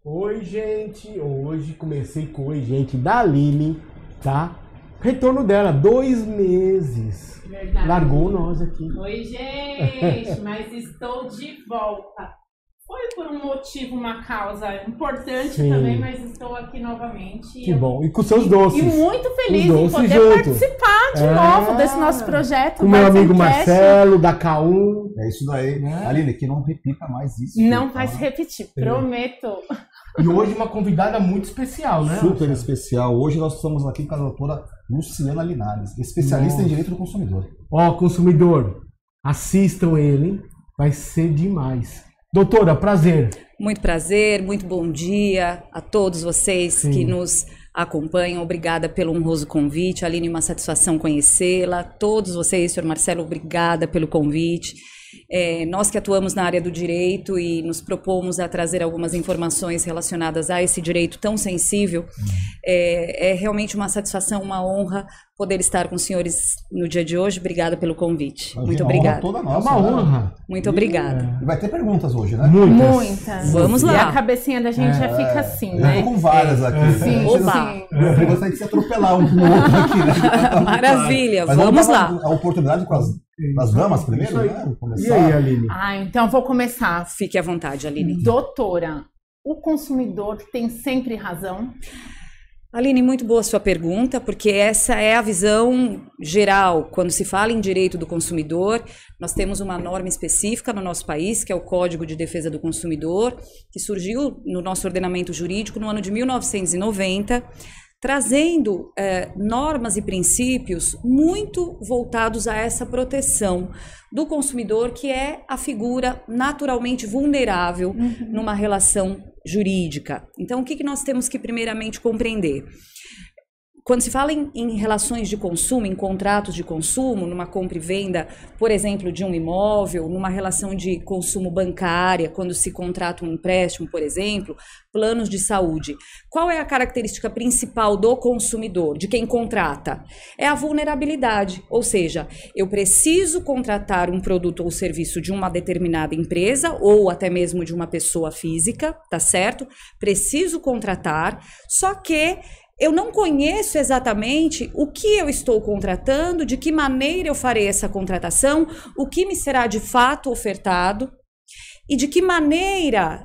Oi, gente. Hoje comecei com oi, gente, da Aline, tá? Retorno dela, 2 meses. Verdade. Largou nós aqui. Oi, gente, mas estou de volta. Foi por um motivo, uma causa importante também, mas estou aqui novamente. Que bom. E com seus doces. E muito feliz em poder participar de novo desse nosso projeto. Com o meu amigo Marcelo, da K1. É isso daí. Aline, que não repita mais isso. Não vai se repetir, prometo. E hoje uma convidada muito especial, né? Super especial. Hoje nós estamos aqui com a doutora Luciana Linares, especialista em direito do consumidor. Ó, consumidor, assistam ele, vai ser demais. Doutora, prazer. Muito prazer, muito bom dia a todos vocês que nos acompanham. Obrigada pelo honroso convite. Aline, uma satisfação conhecê-la. Todos vocês, senhor Marcelo, obrigada pelo convite. Nós que atuamos na área do direito e nos propomos a trazer algumas informações relacionadas a esse direito tão sensível, é realmente uma satisfação, uma honra poder estar com os senhores no dia de hoje. Obrigada pelo convite. Muito obrigada. Toda nossa, é uma honra. Muito obrigada. E vai ter perguntas hoje, né? Muitas. Vamos lá. E a cabecinha da gente já fica assim, né? Eu tô com várias aqui. Sim, Oba. Meu filho gostaria de se atropelar um com o outro aqui, né? Maravilha, Mas vamos lá. A oportunidade com as damas primeiro, né? E aí, Aline? Então vou começar. Fique à vontade, Aline. Doutora, o consumidor tem sempre razão? Aline, muito boa a sua pergunta, porque essa é a visão geral. Quando se fala em direito do consumidor, nós temos uma norma específica no nosso país, que é o Código de Defesa do Consumidor, que surgiu no nosso ordenamento jurídico no ano de 1990, trazendo normas e princípios muito voltados a essa proteção do consumidor, que é a figura naturalmente vulnerável numa relação jurídica. Então, o que nós temos que primeiramente compreender? Quando se fala em relações de consumo, em contratos de consumo, numa compra e venda, por exemplo, de um imóvel, numa relação de consumo bancária, quando se contrata um empréstimo, por exemplo, planos de saúde, qual é a característica principal do consumidor, de quem contrata? É a vulnerabilidade, ou seja, eu preciso contratar um produto ou serviço de uma determinada empresa ou até mesmo de uma pessoa física, tá certo? Preciso contratar, só que eu não conheço exatamente o que eu estou contratando, de que maneira eu farei essa contratação, o que me será de fato ofertado e de que maneira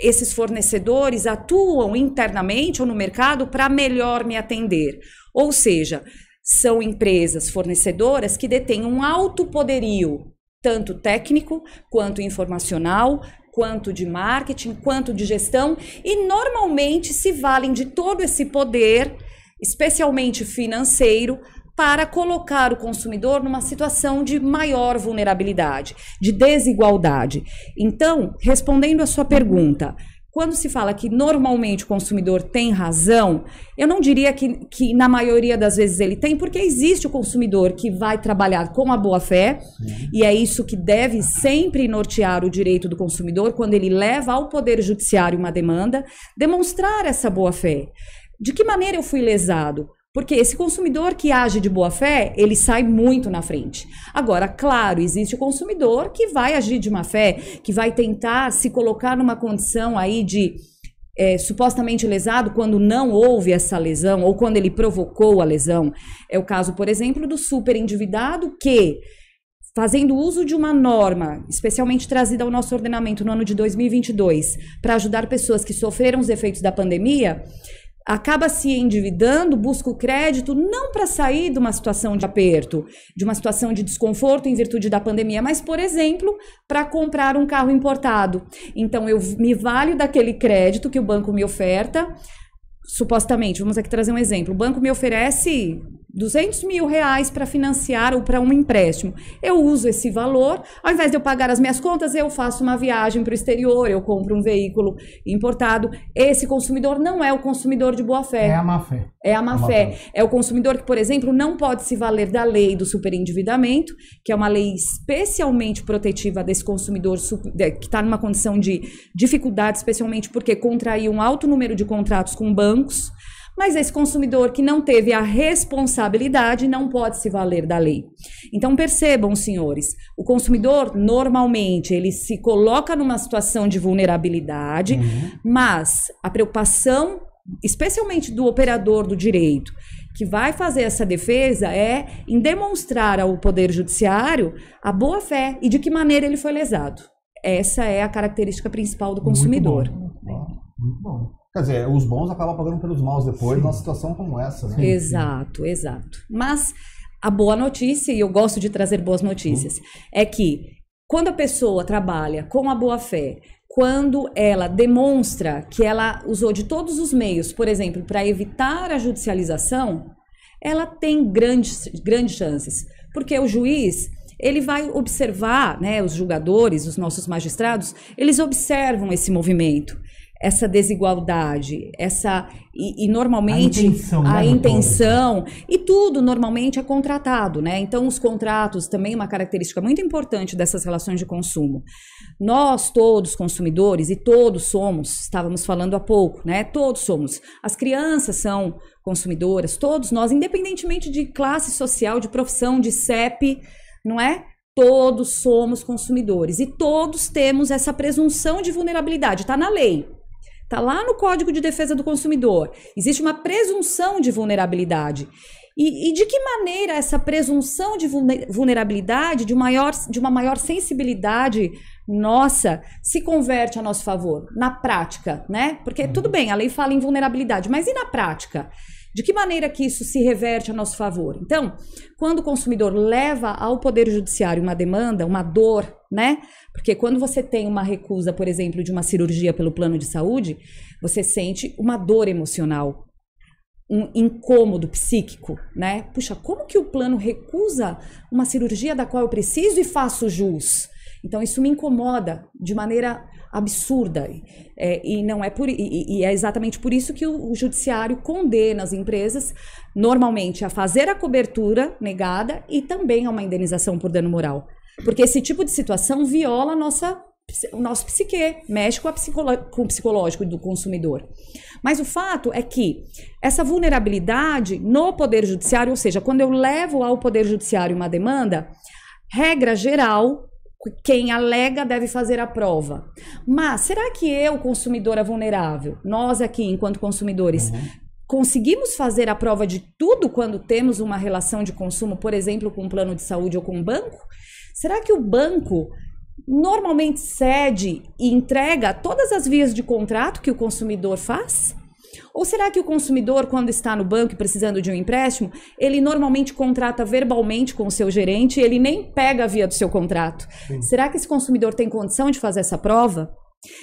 esses fornecedores atuam internamente ou no mercado para melhor me atender. Ou seja, são empresas fornecedoras que detêm um alto poderio, tanto técnico quanto informacional, quanto de marketing, quanto de gestão, e normalmente se valem de todo esse poder, especialmente financeiro, para colocar o consumidor numa situação de maior vulnerabilidade, de desigualdade. Então, respondendo a sua pergunta, quando se fala que normalmente o consumidor tem razão, eu não diria que na maioria das vezes ele tem, porque existe o consumidor que vai trabalhar com a boa-fé, e é isso que deve sempre nortear o direito do consumidor quando ele leva ao Poder Judiciário uma demanda, demonstrar essa boa-fé. De que maneira eu fui lesado? Porque esse consumidor que age de boa fé, ele sai muito na frente. Agora, claro, existe o consumidor que vai agir de má fé, que vai tentar se colocar numa condição aí de supostamente lesado quando não houve essa lesão ou quando ele provocou a lesão. É o caso, por exemplo, do superendividado que, fazendo uso de uma norma, especialmente trazida ao nosso ordenamento no ano de 2022, para ajudar pessoas que sofreram os efeitos da pandemia, acaba se endividando, busca o crédito não para sair de uma situação de aperto, de uma situação de desconforto em virtude da pandemia, mas, por exemplo, para comprar um carro importado. Então, eu me valho daquele crédito que o banco me oferta, supostamente, vamos aqui trazer um exemplo, o banco me oferece R$200 mil para financiar ou para um empréstimo. Eu uso esse valor, ao invés de eu pagar as minhas contas, eu faço uma viagem para o exterior, eu compro um veículo importado. Esse consumidor não é o consumidor de boa fé. É a má fé. É a má fé. É o consumidor que, por exemplo, não pode se valer da lei do superendividamento, que é uma lei especialmente protetiva desse consumidor que está numa condição de dificuldade, especialmente porque contraiu um alto número de contratos com bancos, Mas esse consumidor que não teve a responsabilidade não pode se valer da lei. Então percebam, senhores, o consumidor normalmente ele se coloca numa situação de vulnerabilidade, mas a preocupação, especialmente do operador do direito, que vai fazer essa defesa é em demonstrar ao Poder Judiciário a boa-fé e de que maneira ele foi lesado. Essa é a característica principal do consumidor. Muito bom. Quer dizer, os bons acabam pagando pelos maus depois numa situação como essa, né? Exato, exato. Mas a boa notícia, e eu gosto de trazer boas notícias, é que quando a pessoa trabalha com a boa-fé, quando ela demonstra que ela usou de todos os meios, por exemplo, para evitar a judicialização, ela tem grandes chances. Porque o juiz, ele vai observar, né, os julgadores, os nossos magistrados, eles observam esse movimento, essa desigualdade, e normalmente a intenção, e tudo normalmente é contratado, né? Então os contratos também é uma característica muito importante dessas relações de consumo. Nós todos consumidores, e todos somos, estávamos falando há pouco, né? Todos somos. As crianças são consumidoras, todos nós, independentemente de classe social, de profissão, de CEP, não é? Todos somos consumidores e todos temos essa presunção de vulnerabilidade, está na lei. Está lá no Código de Defesa do Consumidor. Existe uma presunção de vulnerabilidade. E de que maneira essa presunção de vulnerabilidade, de uma maior sensibilidade nossa, se converte a nosso favor? Na prática, né? Porque tudo bem, a lei fala em vulnerabilidade, mas e na prática? De que maneira que isso se reverte a nosso favor? Então, quando o consumidor leva ao Poder Judiciário uma demanda, uma dor, né? Porque quando você tem uma recusa, por exemplo, de uma cirurgia pelo plano de saúde, você sente uma dor emocional, um incômodo psíquico, né? Puxa, como que o plano recusa uma cirurgia da qual eu preciso e faço jus? Então isso me incomoda de maneira absurda, e não é é exatamente por isso que o judiciário condena as empresas normalmente a fazer a cobertura negada e também a uma indenização por dano moral, porque esse tipo de situação viola o nosso psique, mexe com o psicológico do consumidor. Mas o fato é que essa vulnerabilidade no Poder Judiciário, ou seja, quando eu levo ao Poder Judiciário uma demanda, regra geral, quem alega deve fazer a prova. Mas será que eu, consumidora vulnerável, nós aqui, enquanto consumidores, conseguimos fazer a prova de tudo quando temos uma relação de consumo, por exemplo, com um plano de saúde ou com um banco? Será que o banco normalmente cede e entrega todas as vias de contrato que o consumidor faz? Ou será que o consumidor, quando está no banco e precisando de um empréstimo, ele normalmente contrata verbalmente com o seu gerente e ele nem pega a via do seu contrato? Sim. Será que esse consumidor tem condição de fazer essa prova?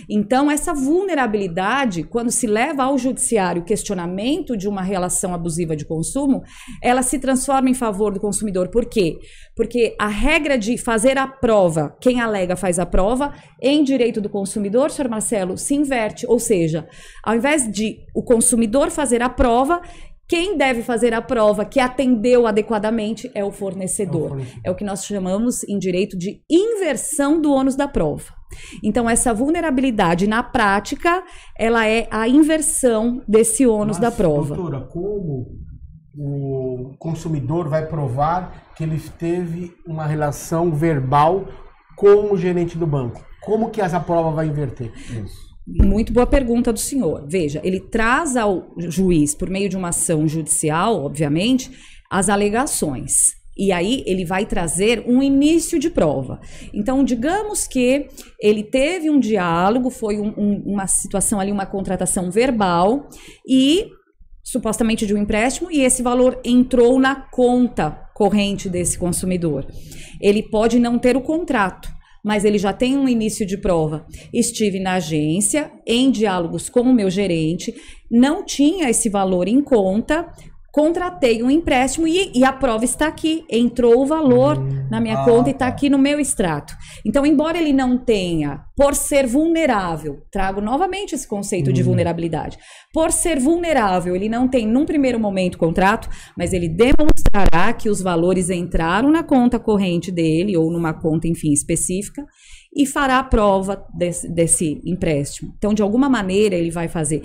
Então, essa vulnerabilidade, quando se leva ao judiciário o questionamento de uma relação abusiva de consumo, ela se transforma em favor do consumidor. Por quê? Porque a regra de fazer a prova, quem alega faz a prova, em direito do consumidor, Sr. Marcelo, se inverte. Ou seja, ao invés de o consumidor fazer a prova, quem deve fazer a prova que atendeu adequadamente é o fornecedor. É o que nós chamamos em direito de inversão do ônus da prova. Então, essa vulnerabilidade, na prática, ela é a inversão desse ônus da prova. Doutora, como o consumidor vai provar que ele teve uma relação verbal com o gerente do banco? Como que essa prova vai inverter? Isso. Muito boa pergunta do senhor. Veja, ele traz ao juiz, por meio de uma ação judicial, obviamente, as alegações. E aí ele vai trazer um início de prova. Então, digamos que ele teve um diálogo, foi uma situação ali, uma contratação verbal, e supostamente de um empréstimo, e esse valor entrou na conta corrente desse consumidor. Ele pode não ter o contrato, mas ele já tem um início de prova. Estive na agência, em diálogos com o meu gerente, não tinha esse valor em conta, contratei um empréstimo e a prova está aqui. Entrou o valor na minha conta e está aqui no meu extrato. Então, embora ele não tenha, por ser vulnerável, trago novamente esse conceito de vulnerabilidade, por ser vulnerável, ele não tem num primeiro momento contrato, mas ele demonstrará que os valores entraram na conta corrente dele ou numa conta, enfim, específica, e fará a prova desse empréstimo. Então, de alguma maneira, ele vai fazer.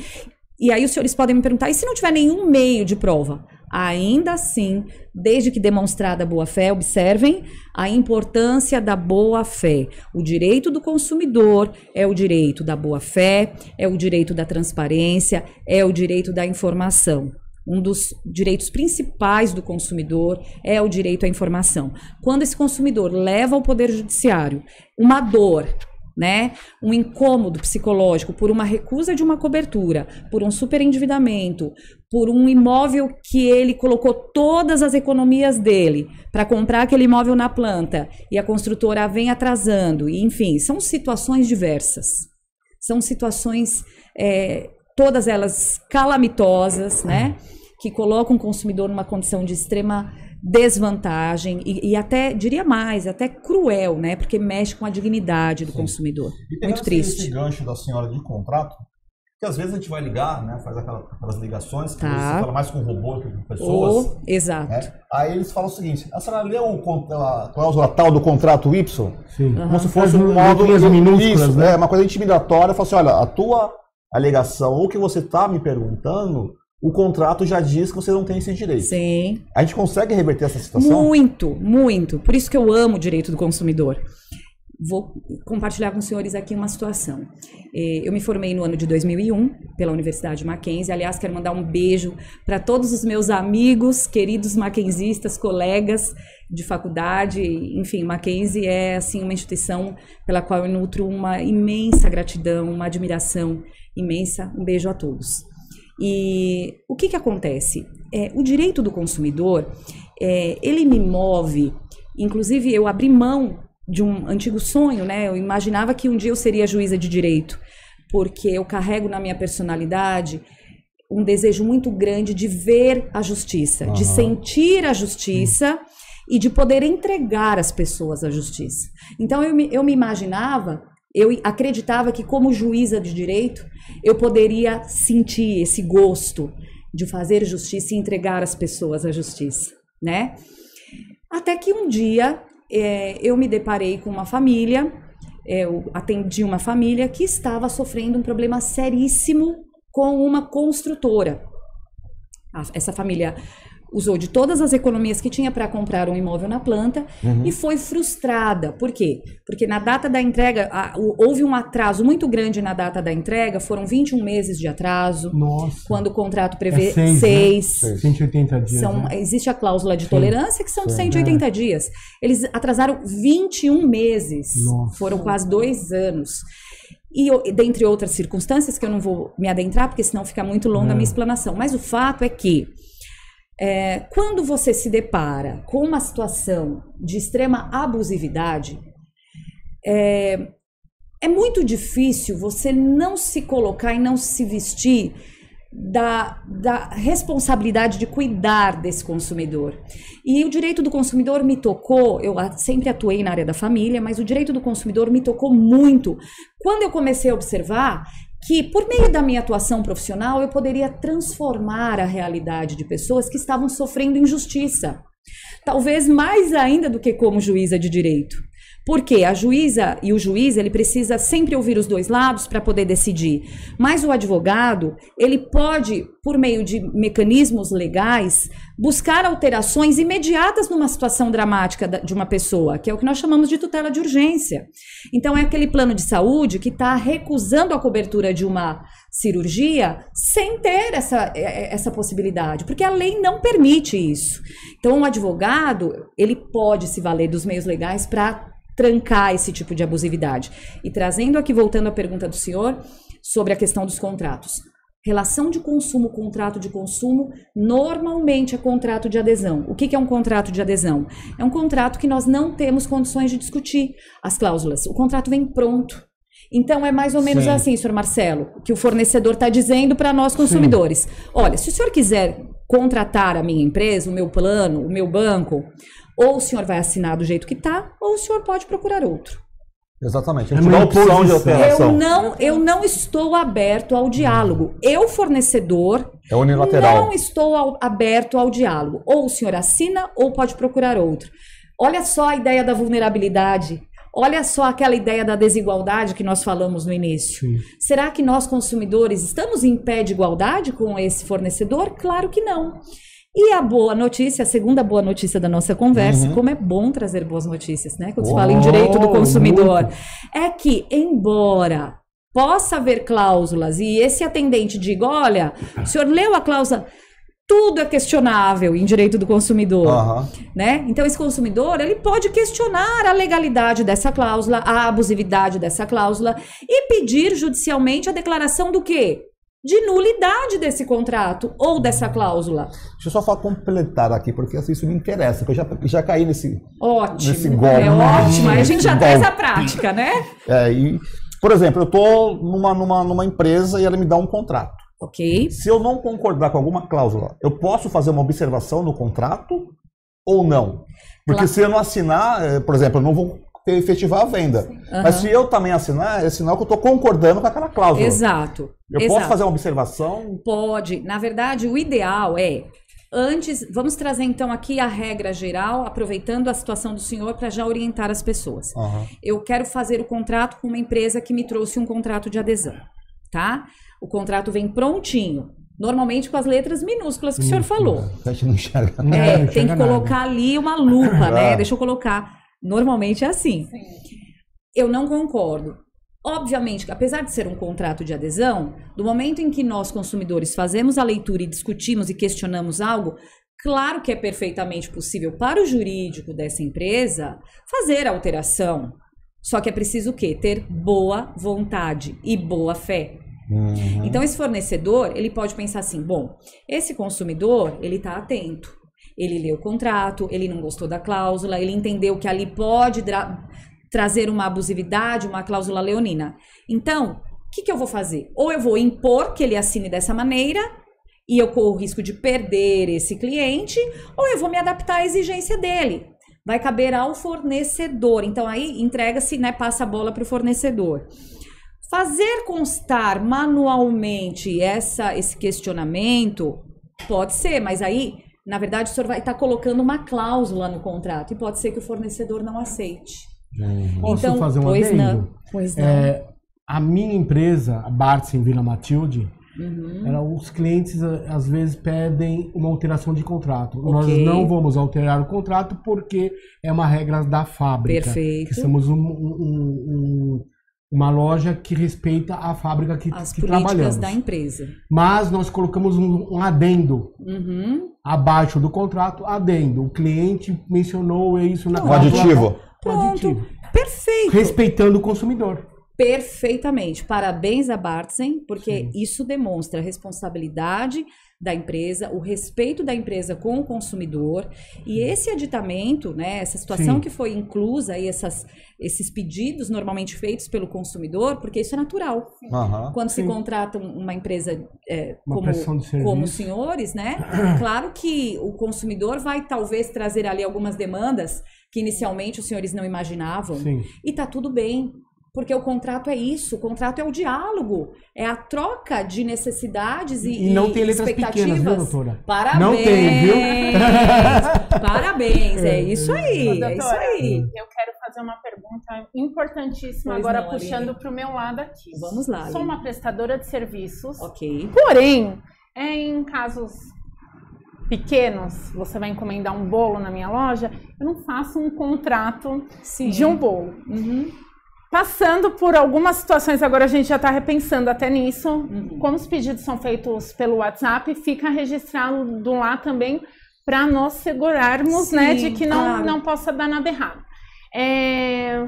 E aí os senhores podem me perguntar, e se não tiver nenhum meio de prova? Ainda assim, desde que demonstrada a boa-fé, observem a importância da boa-fé. O direito do consumidor é o direito da boa-fé, é o direito da transparência, é o direito da informação. Um dos direitos principais do consumidor é o direito à informação. Quando esse consumidor leva ao Poder Judiciário uma dor, né, um incômodo psicológico por uma recusa de uma cobertura, por um superendividamento, por um imóvel que ele colocou todas as economias dele para comprar aquele imóvel na planta e a construtora vem atrasando, e, enfim, são situações diversas. São situações, todas elas calamitosas, né, que colocam o consumidor numa condição de extrema desvantagem e até, diria mais, até cruel, né? Porque mexe com a dignidade do consumidor. Muito triste. Esse gancho da senhora de contrato, que às vezes a gente vai ligar, né? Faz aquelas ligações, que você fala mais com robô que com pessoas. Exato. Né? Aí eles falam o seguinte, a senhora leu a cláusula tal do contrato Y? Sim. Como se fosse um módulo minúsculas, né? Uma coisa intimidatória. Fala assim, olha, a tua alegação, ou que você está me perguntando, o contrato já diz que você não tem esse direito. Sim. A gente consegue reverter essa situação? Muito, muito. Por isso que eu amo o direito do consumidor. Vou compartilhar com os senhores aqui uma situação. Eu me formei no ano de 2001 pela Universidade Mackenzie. Aliás, quero mandar um beijo para todos os meus amigos, queridos mackenzistas, colegas de faculdade. Enfim, Mackenzie é assim uma instituição pela qual eu nutro uma imensa gratidão, uma admiração imensa. Um beijo a todos. E o que acontece? O direito do consumidor, ele me move, inclusive eu abri mão de um antigo sonho, né? Eu imaginava que um dia eu seria juíza de direito, porque eu carrego na minha personalidade um desejo muito grande de ver a justiça, de sentir a justiça e de poder entregar às pessoas a justiça. Então eu me imaginava, eu acreditava que como juíza de direito, eu poderia sentir esse gosto de fazer justiça e entregar às pessoas a justiça, né? Até que um dia eu me deparei com uma família, eu atendi uma família que estava sofrendo um problema seríssimo com uma construtora. Essa família usou de todas as economias que tinha para comprar um imóvel na planta e foi frustrada. Por quê? Porque na data da entrega, houve um atraso muito grande na data da entrega, foram 21 meses de atraso. Nossa. Quando o contrato prevê 6. Né? 180 dias. Existe a cláusula de tolerância, que são de 180 dias. Eles atrasaram 21 meses. Nossa. Foram quase 2 anos. E dentre outras circunstâncias, que eu não vou me adentrar, porque senão fica muito longa a minha explanação. Mas o fato é que quando você se depara com uma situação de extrema abusividade, é muito difícil você não se colocar e não se vestir da responsabilidade de cuidar desse consumidor. E o direito do consumidor me tocou, eu sempre atuei na área da família, mas o direito do consumidor me tocou muito quando eu comecei a observar que, por meio da minha atuação profissional, eu poderia transformar a realidade de pessoas que estavam sofrendo injustiça. Talvez mais ainda do que como juíza de direito. Porque a juíza e o juiz, ele precisa sempre ouvir os dois lados para poder decidir. Mas o advogado, ele pode, por meio de mecanismos legais, buscar alterações imediatas numa situação dramática de uma pessoa, que é o que nós chamamos de tutela de urgência. Então, é aquele plano de saúde que está recusando a cobertura de uma cirurgia sem ter essa possibilidade, porque a lei não permite isso. Então, o advogado, ele pode se valer dos meios legais para trancar esse tipo de abusividade. E trazendo aqui, voltando à pergunta do senhor, sobre a questão dos contratos. Relação de consumo, contrato de consumo, normalmente é contrato de adesão. O que é um contrato de adesão? É um contrato que nós não temos condições de discutir as cláusulas. O contrato vem pronto. Então, é mais ou menos assim, senhor Marcelo, que o fornecedor está dizendo para nós consumidores. Olha, se o senhor quiser contratar a minha empresa, o meu plano, o meu banco, ou o senhor vai assinar do jeito que está, ou o senhor pode procurar outro. Exatamente. A gente dá opção de alteração. Eu não estou aberto ao diálogo. Eu, fornecedor, unilateral. Não estou aberto ao diálogo. Ou o senhor assina, ou pode procurar outro. Olha só a ideia da vulnerabilidade. Olha só aquela ideia da desigualdade que nós falamos no início. Sim. Será que nós, consumidores, estamos em pé de igualdade com esse fornecedor? Claro que não. E a boa notícia, a segunda boa notícia da nossa conversa, como é bom trazer boas notícias, né? Quando se fala em direito do consumidor, é que, embora possa haver cláusulas e esse atendente diga, olha, o senhor leu a cláusula, tudo é questionável em direito do consumidor, né? Então esse consumidor, ele pode questionar a legalidade dessa cláusula, a abusividade dessa cláusula e pedir judicialmente a declaração do quê? De nulidade desse contrato ou dessa cláusula. Deixa eu só completar aqui, porque assim, isso me interessa, porque eu já caí nesse Ótimo, golpe. É ótimo, aí a gente já traz a prática, né? Por exemplo, eu estou numa empresa e ela me dá um contrato. Ok. Se eu não concordar com alguma cláusula, eu posso fazer uma observação no contrato ou não? Porque se eu não assinar, por exemplo, eu não vou efetivar a venda. Mas se eu também assinar, é sinal que eu estou concordando com aquela cláusula. Exato. Eu posso fazer uma observação? Pode. Na verdade, o ideal é... Antes, vamos trazer então aqui a regra geral, aproveitando a situação do senhor para já orientar as pessoas. Eu quero fazer o contrato com uma empresa que me trouxe um contrato de adesão, tá? O contrato vem prontinho, normalmente com as letras minúsculas que o senhor falou. A gente não enxerga. Tem que colocar ali uma lupa, né? Deixa eu colocar. Normalmente é assim. Sim. Eu não concordo. Obviamente, apesar de ser um contrato de adesão, do momento em que nós, consumidores, fazemos a leitura e discutimos e questionamos algo, claro que é perfeitamente possível para o jurídico dessa empresa fazer a alteração. Só que é preciso o quê? Ter boa vontade e boa fé. Então, esse fornecedor, ele pode pensar assim, bom, esse consumidor, ele está atento. Ele leu o contrato, ele não gostou da cláusula, ele entendeu que ali pode trazer uma abusividade, uma cláusula leonina. Então, o que eu vou fazer? Ou eu vou impor que ele assine dessa maneira e eu corro o risco de perder esse cliente, ou eu vou me adaptar à exigência dele. Vai caber ao fornecedor. Então, aí entrega-se, né, passa a bola para o fornecedor. Fazer constar manualmente esse questionamento pode ser, mas aí... Na verdade, o senhor vai estar colocando uma cláusula no contrato e pode ser que o fornecedor não aceite. Posso fazer um adendo? Pois não. A minha empresa, a Bartz em Vila Matilde, os clientes às vezes pedem uma alteração de contrato. Nós não vamos alterar o contrato porque é uma regra da fábrica. Perfeito. Que somos uma loja que respeita a fábrica que As trabalhamos. políticas da empresa. Mas nós colocamos um adendo abaixo do contrato, adendo. O cliente mencionou isso na cláusula. Aditivo. Pronto. Perfeito. Respeitando o consumidor. Perfeitamente. Parabéns a Bartzen, porque isso demonstra a responsabilidade da empresa, o respeito da empresa com o consumidor, e esse aditamento, né, essa situação que foi inclusa aí, esses pedidos normalmente feitos pelo consumidor, porque isso é natural. Quando se contrata uma empresa como os senhores, né, claro que o consumidor vai talvez trazer ali algumas demandas que inicialmente os senhores não imaginavam, e tá tudo bem. Porque o contrato é isso, o contrato é o diálogo, é a troca de necessidades e não tem letras expectativas. Pequenas, viu, doutora? Parabéns! Não tem, viu? Parabéns, é isso aí, doutora, é isso aí. Eu quero fazer uma pergunta importantíssima puxando para o meu lado aqui. Vamos lá, Sou uma prestadora de serviços. Ok. Porém, em casos pequenos, você vai encomendar um bolo na minha loja, eu não faço um contrato de um bolo. Passando por algumas situações, agora a gente já está repensando até nisso, como os pedidos são feitos pelo WhatsApp, fica registrado lá também para nós segurarmos, né, de que não possa dar nada errado.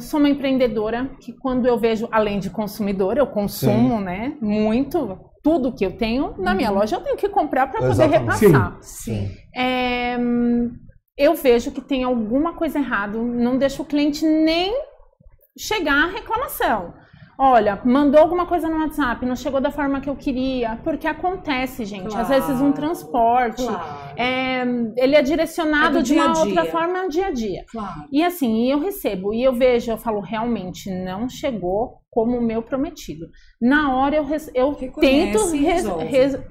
Sou uma empreendedora que quando eu vejo, além de consumidora, eu consumo, né, muito, tudo que eu tenho na minha loja eu tenho que comprar para poder repassar. Eu vejo que tem alguma coisa errada, não deixo o cliente nem chegar à reclamação. Olha, mandou alguma coisa no WhatsApp, não chegou da forma que eu queria, porque acontece, gente. Às vezes um transporte, ele é direcionado de uma outra forma no dia a dia. E assim, eu recebo, e eu vejo, eu falo, realmente não chegou como o meu prometido. Na hora eu tento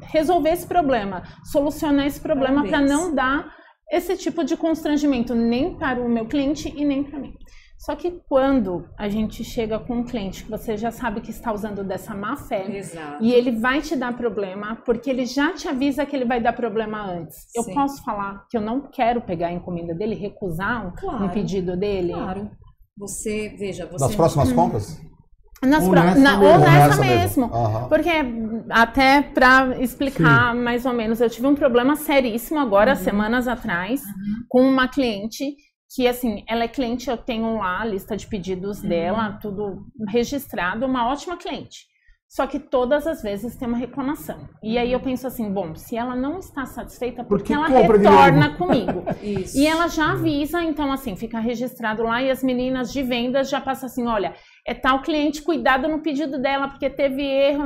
resolver esse problema, solucionar esse problema para não dar esse tipo de constrangimento nem para o meu cliente e nem para mim. Só que quando a gente chega com um cliente que você já sabe que está usando dessa má fé, Exato. e ele vai te dar problema, porque ele já te avisa que ele vai dar problema antes. Eu Sim. posso falar que eu não quero pegar a encomenda dele, recusar um pedido dele? Claro. Você, veja, você... Nas próximas compras? Ou nessa mesmo. Uhum. Porque, até para explicar mais ou menos, eu tive um problema seríssimo agora, semanas atrás, com uma cliente que, assim, ela é cliente, eu tenho lá a lista de pedidos dela, tudo registrado, uma ótima cliente. Só que todas as vezes tem uma reclamação. E aí eu penso assim, bom, se ela não está satisfeita, porque ela retorna comigo. Isso. E ela já avisa, então assim, fica registrado lá e as meninas de vendas já passam assim, olha, é tal cliente, cuidado no pedido dela, porque teve erro,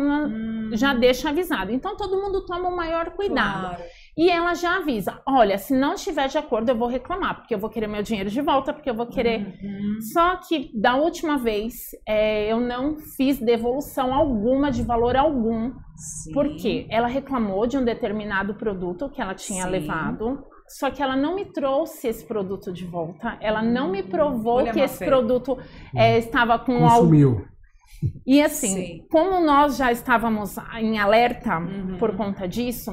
já deixa avisado. Então todo mundo toma o maior cuidado. Claro. E ela já avisa, olha, se não estiver de acordo, eu vou reclamar, porque eu vou querer meu dinheiro de volta, porque eu vou querer... Só que, da última vez, eu não fiz devolução alguma, de valor algum, porque ela reclamou de um determinado produto que ela tinha levado, só que ela não me trouxe esse produto de volta, ela não me provou que esse produto estava com... Consumiu. E assim, como nós já estávamos em alerta por conta disso...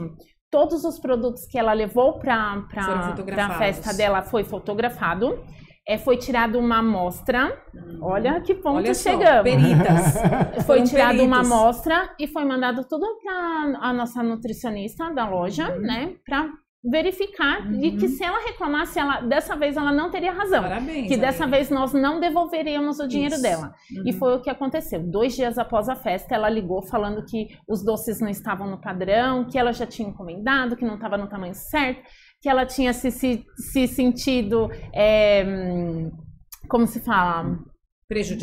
Todos os produtos que ela levou para a festa dela foi fotografado. Foi tirada uma amostra. Olha que ponto chegamos. Peritas. Foi tirada uma amostra e foi mandado tudo para a nossa nutricionista da loja, né? Para verificar de que se ela reclamasse, dessa vez ela não teria razão. Parabéns, que dessa vez nós não devolveríamos o dinheiro dela. E foi o que aconteceu. 2 dias após a festa, ela ligou falando que os doces não estavam no padrão, que ela já tinha encomendado, que não estava no tamanho certo, que ela tinha se sentido, como se fala...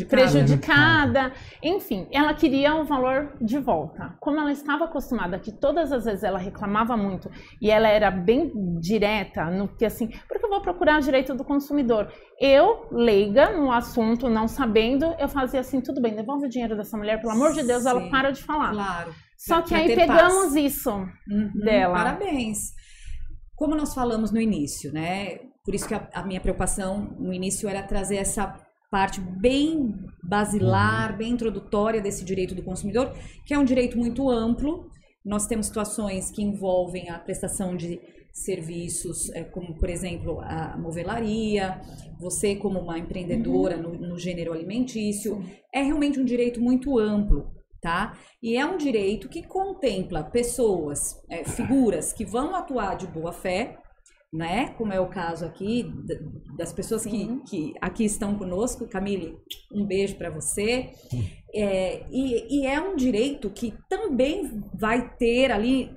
Prejudicada. Enfim, ela queria o valor de volta. Como ela estava acostumada que todas as vezes ela reclamava muito e ela era bem direta no que assim, porque eu vou procurar o direito do consumidor. Eu, leiga no assunto, não sabendo, eu fazia assim, tudo bem, devolve o dinheiro dessa mulher, pelo amor de Deus, ela para de falar. Claro. Só que aí pegamos isso dela. Parabéns. Como nós falamos no início, né? Por isso que a minha preocupação no início era trazer essa parte bem basilar, bem introdutória desse direito do consumidor, que é um direito muito amplo. Nós temos situações que envolvem a prestação de serviços, como, por exemplo, a movelaria, você como uma empreendedora no gênero alimentício. É realmente um direito muito amplo, tá? E é um direito que contempla pessoas, figuras que vão atuar de boa fé, né? Como é o caso aqui das pessoas que aqui estão conosco. Camille, um beijo para você. E é um direito que também vai ter ali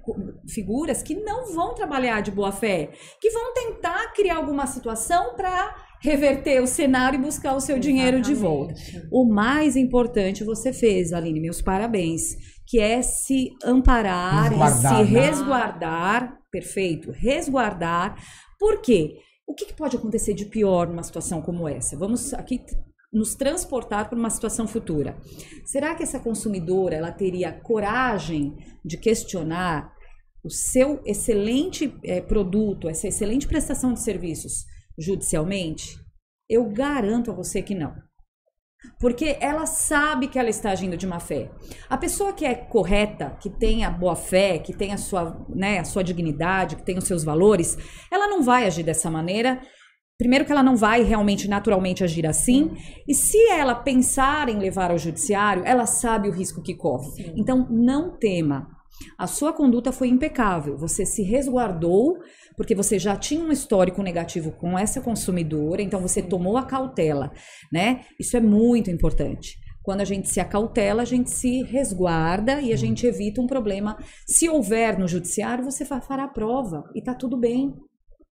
figuras que não vão trabalhar de boa fé, que vão tentar criar alguma situação para reverter o cenário e buscar o seu dinheiro de volta. O mais importante você fez, Aline, meus parabéns, que é se amparar e se resguardar. Perfeito, resguardar. Por quê? O que pode acontecer de pior numa situação como essa? Vamos aqui nos transportar para uma situação futura. Será que essa consumidora ela teria coragem de questionar o seu excelente produto, essa excelente prestação de serviços judicialmente? Eu garanto a você que não. Porque ela sabe que ela está agindo de má fé. A pessoa que é correta, que tem a boa fé, que tem a sua dignidade, que tem os seus valores, ela não vai agir dessa maneira. Primeiro que ela não vai realmente, naturalmente agir assim. E se ela pensar em levar ao judiciário, ela sabe o risco que corre. Sim. Então, não tema. A sua conduta foi impecável, você se resguardou, porque você já tinha um histórico negativo com essa consumidora, então você tomou a cautela, né? Isso é muito importante. Quando a gente se acautela, a gente se resguarda e a gente evita um problema. Se houver no judiciário, você fará a prova e tá tudo bem,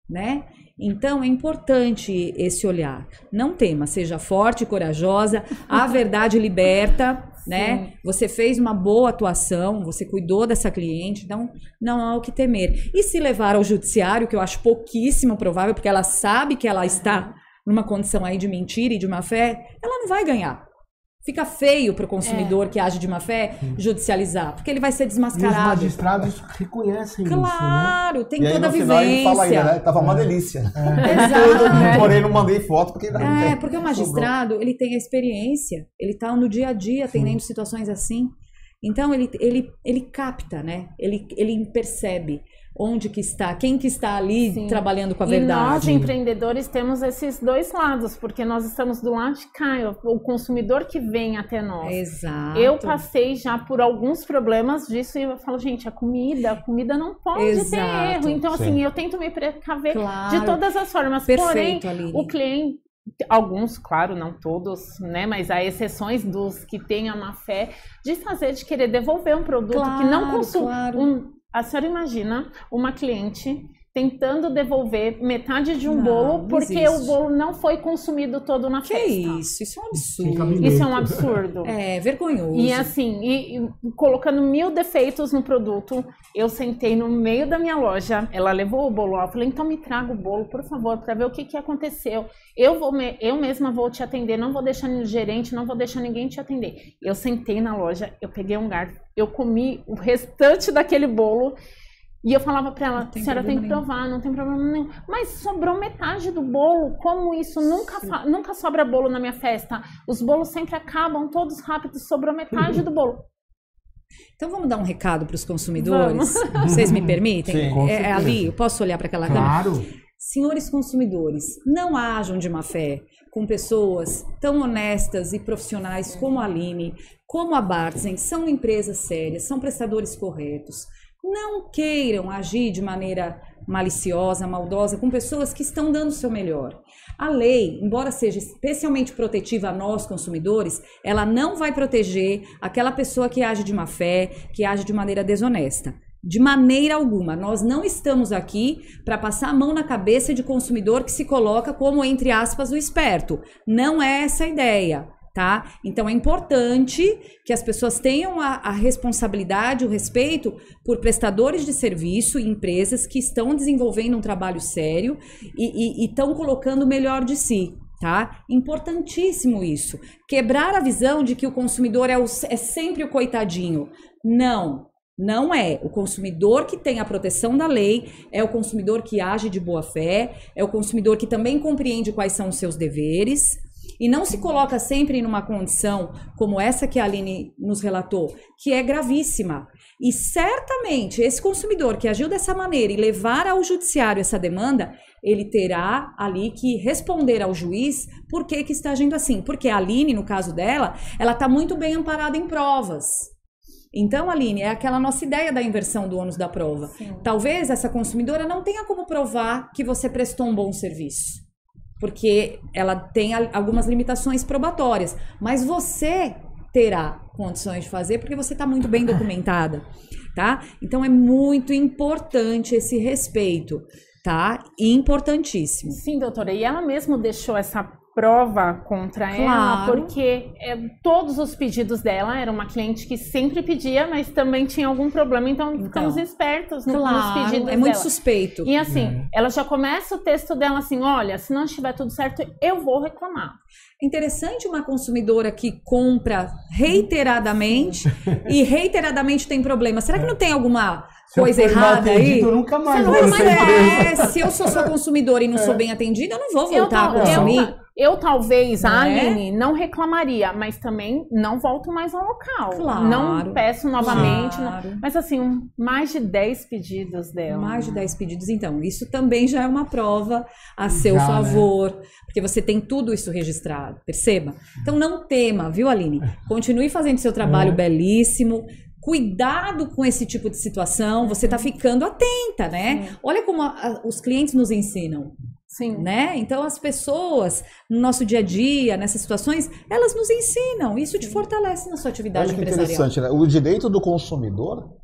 né? Então é importante esse olhar. Não tema, seja forte e corajosa, a verdade liberta, né? Você fez uma boa atuação, você cuidou dessa cliente, então não há o que temer. E se levar ao judiciário, que eu acho pouquíssimo provável, porque ela sabe que ela está numa condição aí de mentira e de má fé, ela não vai ganhar. Fica feio para o consumidor que age de má fé judicializar, porque ele vai ser desmascarado. E os magistrados reconhecem isso, né? Claro, tem e toda a aí, no final, ele fala vivência. ainda, né? Tava uma delícia. Exato. Porém, não mandei foto porque... Porque o magistrado, ele tem a experiência, ele tá no dia a dia atendendo situações assim. Então, ele capta, né? Ele percebe onde que está, quem que está ali trabalhando com a verdade. E nós, empreendedores, temos esses dois lados, porque nós estamos do lado de cá, o consumidor que vem até nós. Exato. Eu passei já por alguns problemas disso e eu falo, gente, a comida não pode ter erro. Então, assim, eu tento me precaver de todas as formas. Perfeito, porém, Aline. o cliente... Alguns, claro, não todos, né? Mas há exceções dos que têm a má fé de querer devolver um produto que não consome. A senhora imagina uma cliente tentando devolver metade de um bolo porque o bolo não foi consumido todo na festa. Isso é um absurdo. Isso é um absurdo. É vergonhoso. E assim, e colocando 1000 defeitos no produto, eu sentei no meio da minha loja, ela levou o bolo lá, eu falei, então me traga o bolo, por favor, para ver o que aconteceu. Eu mesma vou te atender, não vou deixar o gerente, não vou deixar ninguém te atender. Eu sentei na loja, eu peguei um garfo, eu comi o restante daquele bolo. E eu falava pra ela, a senhora tem que provar, não tem problema nenhum. Mas sobrou metade do bolo, como isso? Nunca sobra bolo na minha festa. Os bolos sempre acabam todos rápidos, sobrou metade do bolo. Então vamos dar um recado para os consumidores? Vocês me permitem? Sim, ali, eu posso olhar para aquela Claro. câmera? Senhores consumidores, não ajam de má fé com pessoas tão honestas e profissionais como a Aline, como a Bartzen, são empresas sérias, são prestadores corretos. Não queiram agir de maneira maliciosa, maldosa, com pessoas que estão dando o seu melhor. A lei, embora seja especialmente protetiva a nós, consumidores, ela não vai proteger aquela pessoa que age de má fé, que age de maneira desonesta. De maneira alguma. Nós não estamos aqui para passar a mão na cabeça de consumidor que se coloca como, entre aspas, o esperto. Não é essa a ideia. Tá? Então é importante que as pessoas tenham a responsabilidade, o respeito por prestadores de serviço e empresas que estão desenvolvendo um trabalho sério e estão colocando o melhor de si. Tá? Importantíssimo isso. Quebrar a visão de que o consumidor é sempre o coitadinho. Não é. O consumidor que tem a proteção da lei é o consumidor que age de boa fé, é o consumidor que também compreende quais são os seus deveres. E não se coloca sempre numa condição como essa que a Aline nos relatou, que é gravíssima. E certamente esse consumidor que agiu dessa maneira e levar ao judiciário essa demanda, ele terá ali que responder ao juiz por que está agindo assim. Porque a Aline, no caso dela, ela está muito bem amparada em provas. Então, Aline, é aquela nossa ideia da inversão do ônus da prova. Sim. Talvez essa consumidora não tenha como provar que você prestou um bom serviço, porque ela tem algumas limitações probatórias, mas você terá condições de fazer porque você está muito bem documentada, tá? Então é muito importante esse respeito, tá? Importantíssimo. Sim, doutora, e ela mesma deixou essa prova contra ela, porque todos os pedidos dela, era uma cliente que sempre pedia, mas também tinha algum problema, então ficamos espertos nos pedidos dela. É muito suspeito. E assim, ela já começa o texto dela assim, olha, se não estiver tudo certo, eu vou reclamar. Interessante uma consumidora que compra reiteradamente e reiteradamente tem problema. Será que não tem alguma coisa errada aí? Eu nunca mais vou se eu sou sua consumidora e não sou bem atendida, eu não vou voltar a consumir. Eu talvez, a Aline, não reclamaria, mas também não volto mais ao local. Claro. Não peço novamente. Claro. Mas assim, mais de 10 pedidos dela. Mais de 10 pedidos. Então, isso também já é uma prova a seu favor, né? Porque você tem tudo isso registrado, perceba? Então não tema, viu, Aline? Continue fazendo seu trabalho belíssimo. Cuidado com esse tipo de situação, você está ficando atenta, né? Sim. Olha como os clientes nos ensinam. Sim. Né? Então as pessoas no nosso dia a dia, nessas situações, elas nos ensinam. Isso te fortalece na sua atividade empresarial. Interessante, né? O direito do consumidor,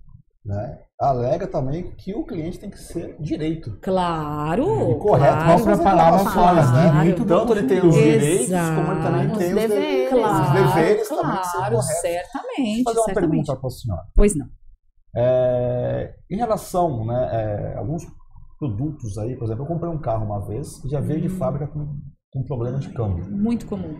né, alega também que o cliente tem que ser direito. Claro. E correto. Claro. Vamos palavras fora, né? Claro. Tanto ele tem os direitos, como ele também tem os deveres. Claro, os deveres também claro, são corretos. Certamente. Deixa eu fazer uma pergunta para a senhora. Pois não. Em relação, né, alguns produtos aí, por exemplo, eu comprei um carro uma vez e já veio de fábrica com problema de câmbio. Muito comum.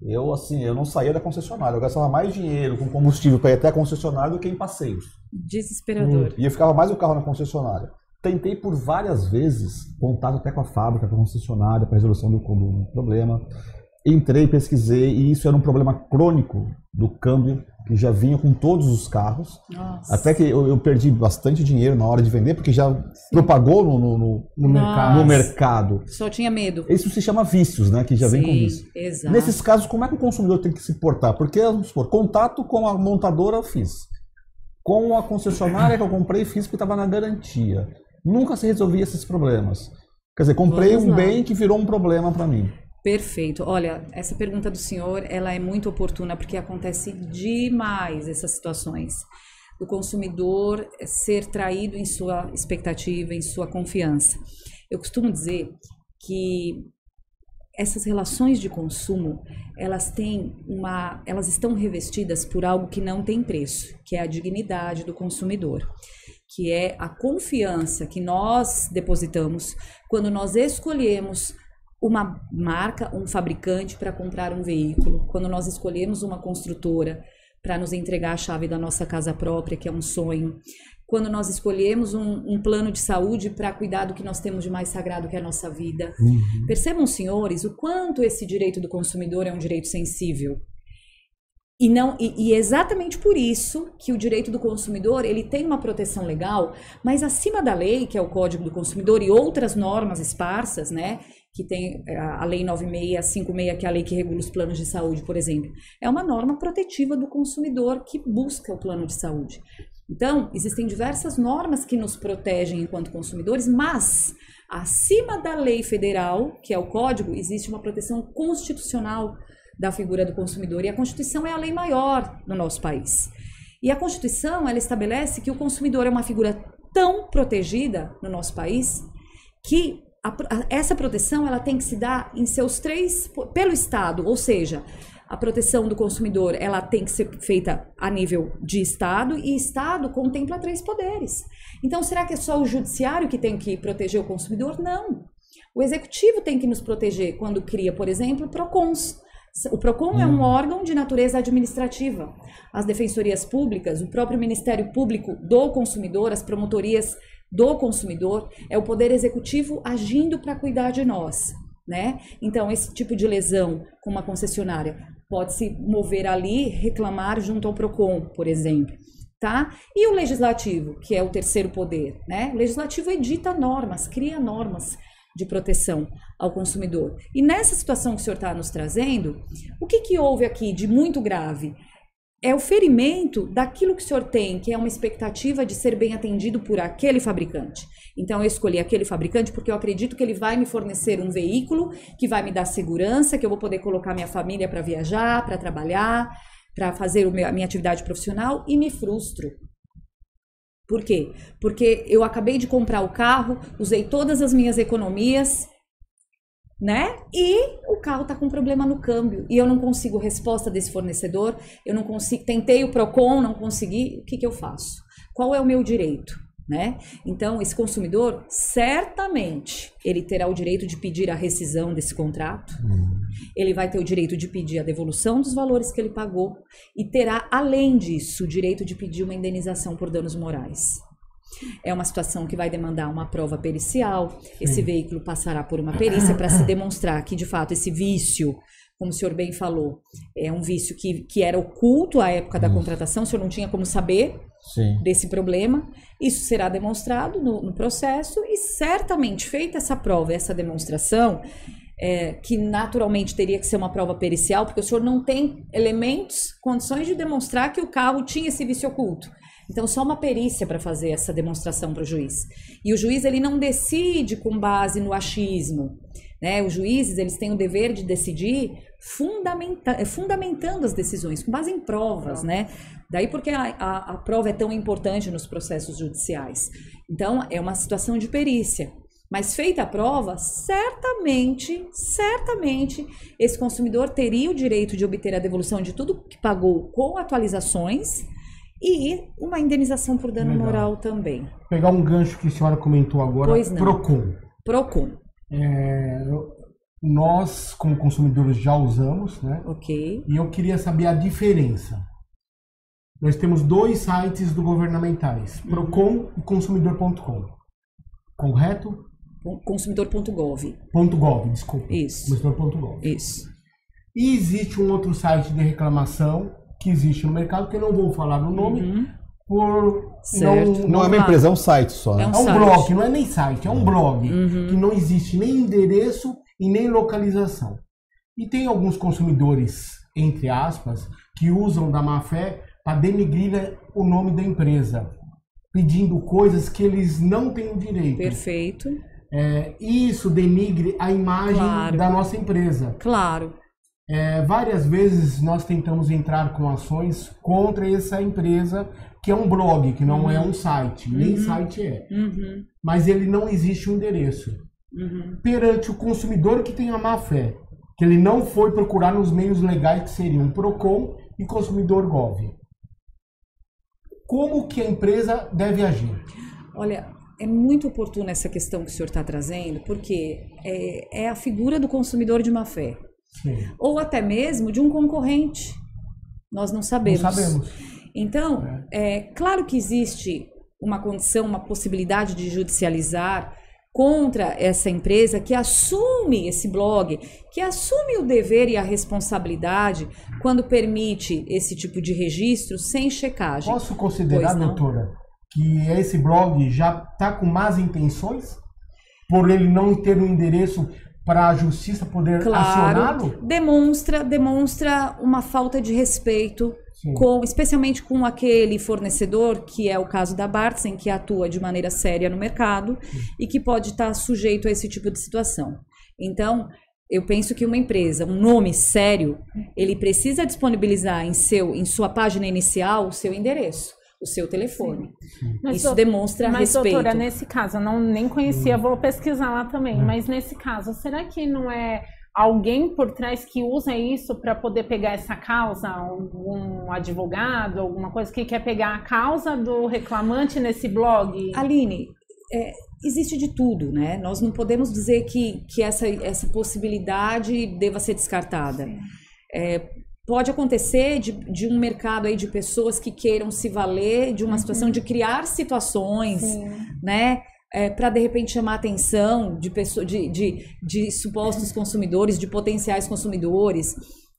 Eu não saía da concessionária. Eu gastava mais dinheiro com combustível para ir até a concessionária do que em passeios. Desesperador. E eu ficava mais o carro na concessionária. Tentei por várias vezes contato até com a fábrica, com a concessionária, para resolução do problema. Entrei, pesquisei, e isso era um problema crônico do câmbio, que já vinha com todos os carros. Nossa. Até que eu perdi bastante dinheiro na hora de vender, porque já propagou no mercado. Só tinha medo. Isso se chama vícios, né? Que já vem com vício. Exato. Nesses casos, como é que o consumidor tem que se portar? Porque, vamos supor, contato com a montadora eu fiz. Com a concessionária que eu comprei, fiz porque estava na garantia. Nunca se resolvia esses problemas. Quer dizer, comprei um bem que virou um problema para mim. Perfeito. Olha, essa pergunta do senhor, ela é muito oportuna porque acontece demais essas situações. O consumidor ser traído em sua expectativa, em sua confiança. Eu costumo dizer que essas relações de consumo, elas estão revestidas por algo que não tem preço, que é a dignidade do consumidor, que é a confiança que nós depositamos quando nós escolhemos uma marca, um fabricante para comprar um veículo, quando nós escolhemos uma construtora para nos entregar a chave da nossa casa própria, que é um sonho, quando nós escolhemos um plano de saúde para cuidar do que nós temos de mais sagrado, que é a nossa vida. Percebam, senhores, o quanto esse direito do consumidor é um direito sensível. E é exatamente por isso que o direito do consumidor, ele tem uma proteção legal, mas acima da lei, que é o Código do Consumidor e outras normas esparsas, né, que tem a Lei 9656, que é a lei que regula os planos de saúde, por exemplo, é uma norma protetiva do consumidor que busca o plano de saúde. Então, existem diversas normas que nos protegem enquanto consumidores, mas acima da lei federal, que é o Código, existe uma proteção constitucional da figura do consumidor, e a Constituição é a lei maior no nosso país. E a Constituição, ela estabelece que o consumidor é uma figura tão protegida no nosso país que essa proteção ela tem que se dar em seus pelo Estado, ou seja, a proteção do consumidor ela tem que ser feita a nível de Estado, e Estado contempla 3 poderes. Então, será que é só o judiciário que tem que proteger o consumidor? Não. O executivo tem que nos proteger quando cria, por exemplo, PROCONs. O PROCON é um órgão de natureza administrativa. As defensorias públicas, o próprio Ministério Público do Consumidor, as promotorias do consumidor, é o poder executivo agindo para cuidar de nós, né? Então, esse tipo de lesão com uma concessionária pode se mover ali, reclamar junto ao PROCON, por exemplo, tá? E o legislativo, que é o terceiro poder, né? O legislativo edita normas, cria normas de proteção ao consumidor. E nessa situação que o senhor está nos trazendo, o que houve aqui de muito grave? É o ferimento daquilo que o senhor tem, que é uma expectativa de ser bem atendido por aquele fabricante. Então, eu escolhi aquele fabricante porque eu acredito que ele vai me fornecer um veículo que vai me dar segurança, que eu vou poder colocar minha família para viajar, para trabalhar, para fazer a minha atividade profissional, e me frustro. Por quê? Porque eu acabei de comprar o carro, usei todas as minhas economias, né? E o carro tá com problema no câmbio e eu não consigo resposta desse fornecedor, eu não consigo, tentei o PROCON, não consegui, o que eu faço? Qual é o meu direito, né? Então, esse consumidor, certamente, ele terá o direito de pedir a rescisão desse contrato, ele vai ter o direito de pedir a devolução dos valores que ele pagou e terá, além disso, o direito de pedir uma indenização por danos morais. É uma situação que vai demandar uma prova pericial. Esse veículo passará por uma perícia para se demonstrar que, de fato, esse vício, como o senhor bem falou, é um vício que era oculto à época da contratação, o senhor não tinha como saber desse problema. Isso será demonstrado no processo e, certamente, feita essa prova, essa demonstração, que naturalmente teria que ser uma prova pericial, porque o senhor não tem elementos, condições de demonstrar que o carro tinha esse vício oculto. Então, só uma perícia para fazer essa demonstração para o juiz. E o juiz, ele não decide com base no achismo, né? Os juízes, eles têm o dever de decidir fundamentando as decisões, com base em provas, né? Daí porque a prova é tão importante nos processos judiciais. Então, é uma situação de perícia. Mas feita a prova, certamente, esse consumidor teria o direito de obter a devolução de tudo que pagou com atualizações e uma indenização por dano moral também. Pegar um gancho que a senhora comentou agora, PROCON. PROCON. nós, como consumidores, já usamos, né? Ok. E eu queria saber a diferença. Nós temos 2 sites governamentais, Procon e consumidor.com. Correto? Consumidor.gov. .gov, desculpa. Isso. Consumidor.gov. Isso. E existe um outro site de reclamação que existe no mercado, que eu não vou falar o nome, por... Certo. Não é uma empresa, é um site só. É Né? É um site. blog, não é nem site, é um blog, que não existe nem endereço e nem localização. E tem alguns consumidores, entre aspas, que usam da má fé para denegrir o nome da empresa, pedindo coisas que eles não têm o direito. Perfeito. Isso denigre a imagem Claro. da nossa empresa. Claro. Várias vezes nós tentamos entrar com ações contra essa empresa, que é um blog, que não é um site, nem site é. Mas ele não existe um endereço. Perante o consumidor que tem a má fé, que ele não foi procurar nos meios legais que seriam Procon e Consumidor.gov. Como que a empresa deve agir? Olha, é muito oportuna essa questão que o senhor está trazendo, porque é a figura do consumidor de má fé. Sim. Ou até mesmo de um concorrente. Nós não sabemos. Não sabemos. Então, claro que existe uma condição, uma possibilidade de judicializar contra essa empresa que assume esse blog, que assume o dever e a responsabilidade quando permite esse tipo de registro sem checagem. Posso considerar, doutora, que esse blog já está com más intenções? Por ele não ter um endereço para a justiça poder acioná-lo? Demonstra uma falta de respeito, especialmente com aquele fornecedor, que é o caso da Bartzen, que atua de maneira séria no mercado e que pode estar sujeito a esse tipo de situação. Então, eu penso que uma empresa, um nome sério, ele precisa disponibilizar em sua página inicial o seu endereço, o seu telefone. Isso demonstra respeito. Mas, doutora, nesse caso, eu nem conhecia, vou pesquisar lá também, mas nesse caso, será que não é alguém por trás que usa isso para poder pegar essa causa? Um advogado, alguma coisa que quer pegar a causa do reclamante nesse blog? Aline, existe de tudo, né? Nós não podemos dizer que essa possibilidade deva ser descartada. Pode acontecer de um mercado aí de pessoas que queiram se valer de uma situação de criar situações, né? Para de repente chamar a atenção de supostos consumidores, de potenciais consumidores.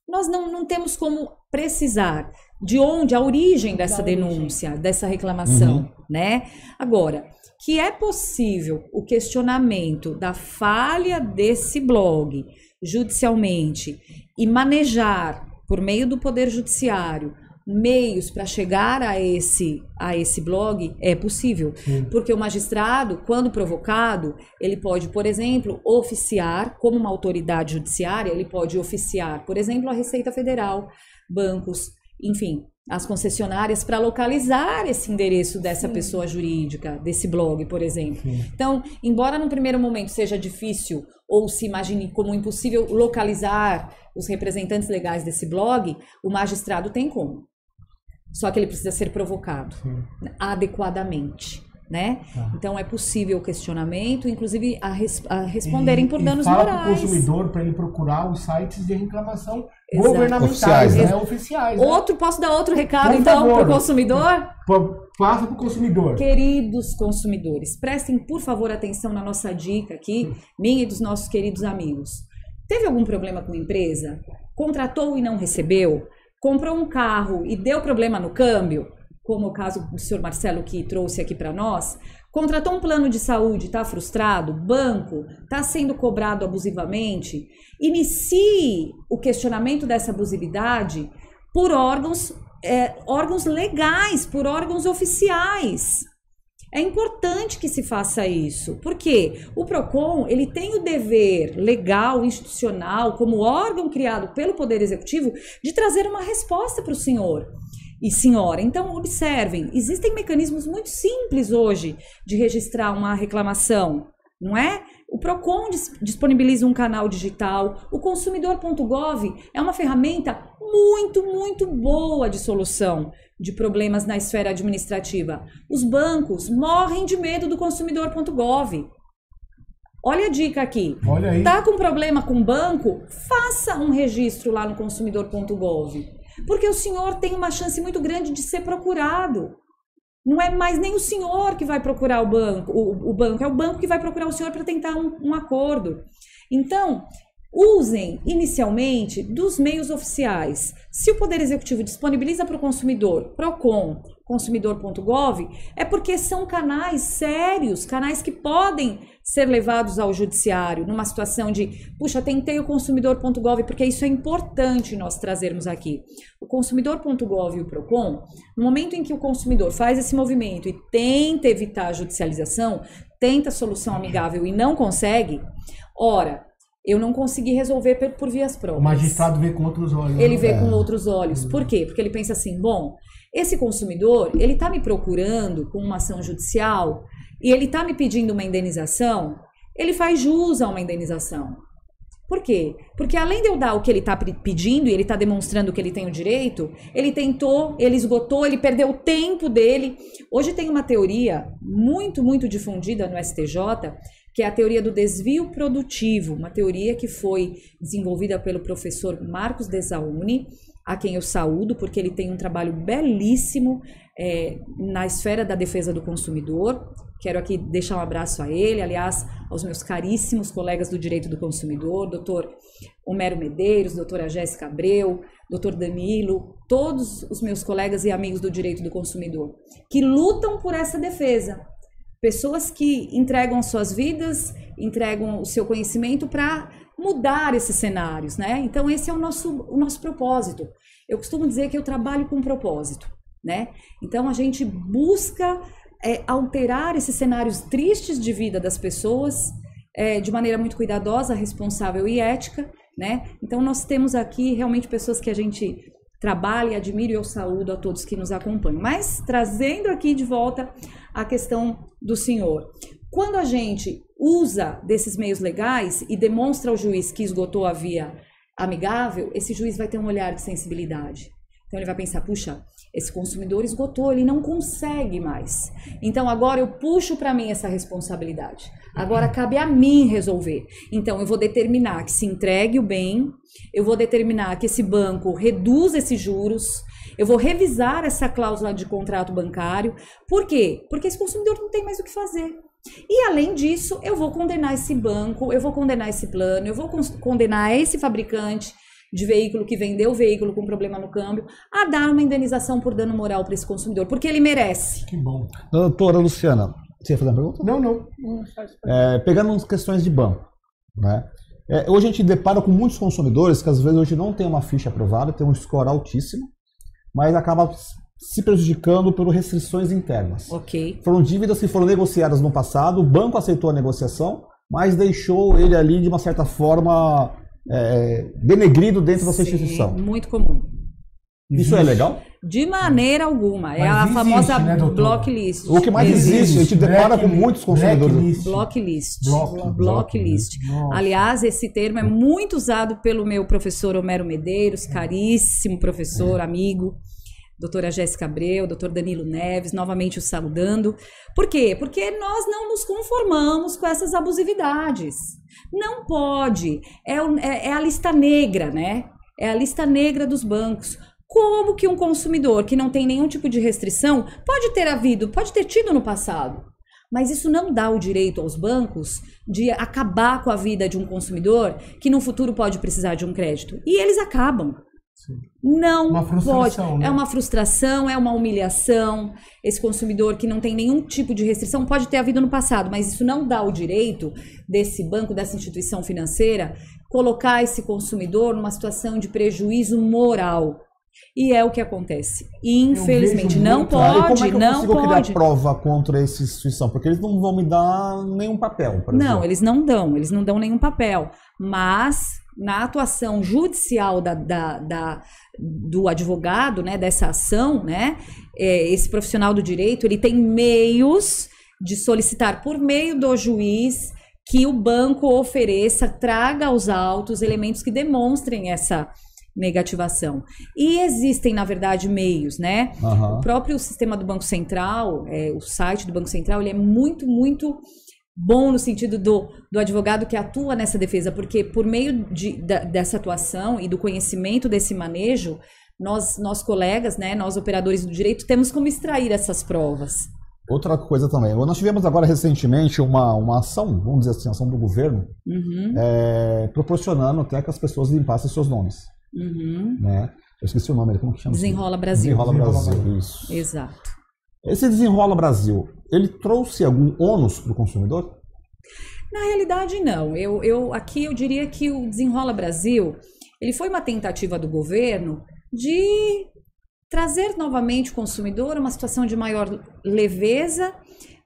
Nós não temos como precisar de onde a origem dessa denúncia, dessa reclamação, né? Agora, que é possível o questionamento da falha desse blog judicialmente e manejar por meio do Poder Judiciário meios para chegar a esse blog, é possível. Porque o magistrado, quando provocado, ele pode, por exemplo, oficiar, como uma autoridade judiciária, ele pode oficiar, por exemplo, a Receita Federal, bancos, enfim, as concessionárias, para localizar esse endereço dessa pessoa jurídica, desse blog, por exemplo. Então, embora no primeiro momento seja difícil ou se imagine como impossível localizar os representantes legais desse blog, o magistrado tem como. Só que ele precisa ser provocado adequadamente, né? Então é possível o questionamento, inclusive a responderem por danos morais. Fala para o consumidor para ele procurar os sites de reclamação governamentais, oficiais. Posso dar outro recado então para o consumidor? Passa para o consumidor. Queridos consumidores, prestem por favor atenção na nossa dica aqui, minha e dos nossos queridos amigos. Teve algum problema com a empresa? Contratou e não recebeu? Comprou um carro e deu problema no câmbio? Como o caso do senhor Marcelo que trouxe aqui para nós? Contratou um plano de saúde, está frustrado? Banco, está sendo cobrado abusivamente? Inicie o questionamento dessa abusividade por órgãos legais, por órgãos oficiais. É importante que se faça isso, porque o PROCON, ele tem o dever legal, institucional, como órgão criado pelo Poder Executivo, de trazer uma resposta para o senhor e senhora. Então, observem, existem mecanismos muito simples hoje de registrar uma reclamação, não é? O PROCON disponibiliza um canal digital, o consumidor.gov é uma ferramenta muito, muito boa de solução de problemas na esfera administrativa. Os bancos morrem de medo do consumidor.gov. Olha a dica aqui. Olha aí. Tá com problema com o banco? Faça um registro lá no consumidor.gov. Porque o senhor tem uma chance muito grande de ser procurado. Não é mais nem o senhor que vai procurar o banco, é o banco que vai procurar o senhor para tentar um acordo. Então, usem inicialmente dos meios oficiais. Se o Poder Executivo disponibiliza para o consumidor, Procon, consumidor.gov, é porque são canais sérios, canais que podem ser levados ao judiciário numa situação de, puxa, tentei o consumidor.gov, porque isso é importante nós trazermos aqui. O consumidor.gov e o Procon, no momento em que o consumidor faz esse movimento e tenta evitar a judicialização, tenta solução amigável e não consegue, ora, eu não consegui resolver por vias próprias. O magistrado vê com outros olhos. Ele vê com outros olhos. Por quê? Porque ele pensa assim, bom, esse consumidor, ele está me procurando com uma ação judicial e ele está me pedindo uma indenização, ele faz jus a uma indenização. Por quê? Porque além de eu dar o que ele está pedindo e ele está demonstrando que ele tem o direito, ele tentou, ele esgotou, ele perdeu o tempo dele. Hoje tem uma teoria muito, muito difundida no STJ, que é a teoria do desvio produtivo, uma teoria que foi desenvolvida pelo professor Marcos Desauni, a quem eu saúdo, porque ele tem um trabalho belíssimo na esfera da defesa do consumidor. Quero aqui deixar um abraço a ele, aliás, aos meus caríssimos colegas do direito do consumidor, doutor Homero Medeiros, doutora Jéssica Abreu, doutor Danilo, todos os meus colegas e amigos do direito do consumidor, que lutam por essa defesa. Pessoas que entregam suas vidas, entregam o seu conhecimento para mudar esses cenários, né? Então esse é o nosso propósito. Eu costumo dizer que eu trabalho com propósito, né? Então a gente busca alterar esses cenários tristes de vida das pessoas de maneira muito cuidadosa, responsável e ética, né? Então nós temos aqui realmente pessoas que a gente trabalha e admiro, e eu saúdo a todos que nos acompanham. Mas trazendo aqui de volta a questão do senhor. Quando a gente usa desses meios legais e demonstra ao juiz que esgotou a via amigável, esse juiz vai ter um olhar de sensibilidade. Então ele vai pensar, puxa, esse consumidor esgotou, ele não consegue mais. Então agora eu puxo para mim essa responsabilidade. Agora cabe a mim resolver. Então eu vou determinar que se entregue o bem, eu vou determinar que esse banco reduza esses juros, eu vou revisar essa cláusula de contrato bancário. Por quê? Porque esse consumidor não tem mais o que fazer. E além disso, eu vou condenar esse banco, eu vou condenar esse plano, eu vou condenar esse fabricante de veículo que vendeu o veículo com problema no câmbio a dar uma indenização por dano moral para esse consumidor, porque ele merece. Que bom. Doutora Luciana, você ia fazer uma pergunta? Não. Pegando as questões de banco, né? Hoje a gente depara com muitos consumidores que às vezes hoje não tem uma ficha aprovada, tem um score altíssimo, mas acaba se prejudicando por restrições internas. Ok. Foram dívidas que foram negociadas no passado, o banco aceitou a negociação, mas deixou ele ali de uma certa forma denegrido dentro da sua instituição. Muito comum. Isso é legal? De maneira alguma. Mas É a existe, famosa né, blocklist. O que mais existe, a gente depara com muitos consumidores. Blocklist. Blocklist. Aliás, esse termo é muito usado pelo meu professor Homero Medeiros, caríssimo professor, amigo, doutora Jéssica Abreu, doutor Danilo Neves, novamente o saudando. Por quê? Porque nós não nos conformamos com essas abusividades. Não pode. É a lista negra, né? É a lista negra dos bancos. Como que um consumidor que não tem nenhum tipo de restrição pode ter tido no passado? Mas isso não dá o direito aos bancos de acabar com a vida de um consumidor que no futuro pode precisar de um crédito. E eles acabam. Sim. Não pode. Né? É uma frustração, é uma humilhação. Esse consumidor que não tem nenhum tipo de restrição pode ter havido no passado, mas isso não dá o direito desse banco, dessa instituição financeira, colocar esse consumidor numa situação de prejuízo moral. E é o que acontece. Infelizmente, não pode, como é que eu não consigo pode. criar prova contra essa instituição? Porque eles não vão me dar nenhum papel. Não, eles não dão nenhum papel. Mas na atuação judicial do advogado, né, dessa ação, né, esse profissional do direito, ele tem meios de solicitar por meio do juiz que o banco ofereça, traga aos autos elementos que demonstrem essa negativação. E existem, na verdade, meios, né? Uhum. O próprio sistema do Banco Central, o site do Banco Central, ele é muito, muito bom no sentido do advogado que atua nessa defesa, porque por meio dessa atuação e do conhecimento desse manejo, nós colegas, né, nós operadores do direito, temos como extrair essas provas. Outra coisa também, nós tivemos agora recentemente uma ação, vamos dizer assim, ação do governo, proporcionando até que as pessoas limpassem seus nomes. Né? Eu esqueci o nome, como que chama? Desenrola Brasil. Desenrola Brasil, isso. Exato. Esse Desenrola Brasil, ele trouxe algum ônus para o consumidor? Na realidade, não. Aqui eu diria que o Desenrola Brasil, ele foi uma tentativa do governo de trazer novamente o consumidor a uma situação de maior leveza,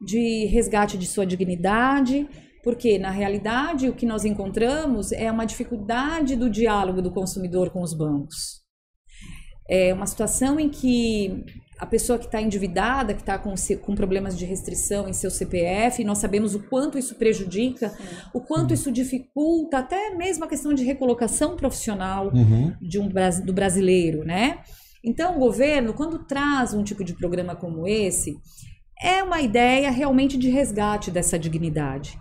de resgate de sua dignidade, porque, na realidade, o que nós encontramos é uma dificuldade do diálogo do consumidor com os bancos. É uma situação em que a pessoa que está endividada, que está com problemas de restrição em seu CPF, nós sabemos o quanto isso prejudica, o quanto isso dificulta até mesmo a questão de recolocação profissional do brasileiro, né? Então, o governo, quando traz um tipo de programa como esse, é uma ideia realmente de resgate dessa dignidade.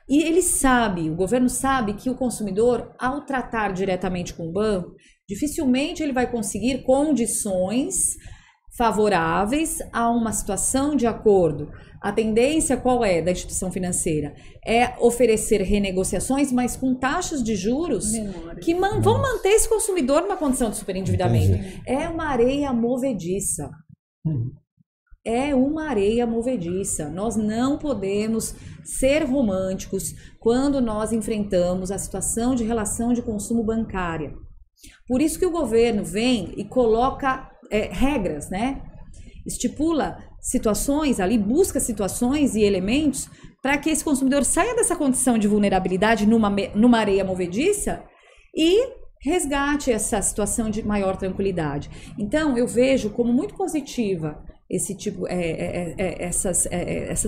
E ele sabe, o governo sabe que o consumidor, ao tratar diretamente com o banco, dificilmente ele vai conseguir condições favoráveis a uma situação de acordo. A tendência qual é da instituição financeira? É oferecer renegociações, mas com taxas de juros que vão manter esse consumidor numa condição de superendividamento. É uma areia movediça. É uma areia movediça. Nós não podemos ser românticos quando nós enfrentamos a situação de relação de consumo bancária. Por isso que o governo vem e coloca regras, né? Estipula situações ali, busca situações e elementos para que esse consumidor saia dessa condição de vulnerabilidade numa areia movediça e resgate essa situação de maior tranquilidade. Então, eu vejo como muito positiva essa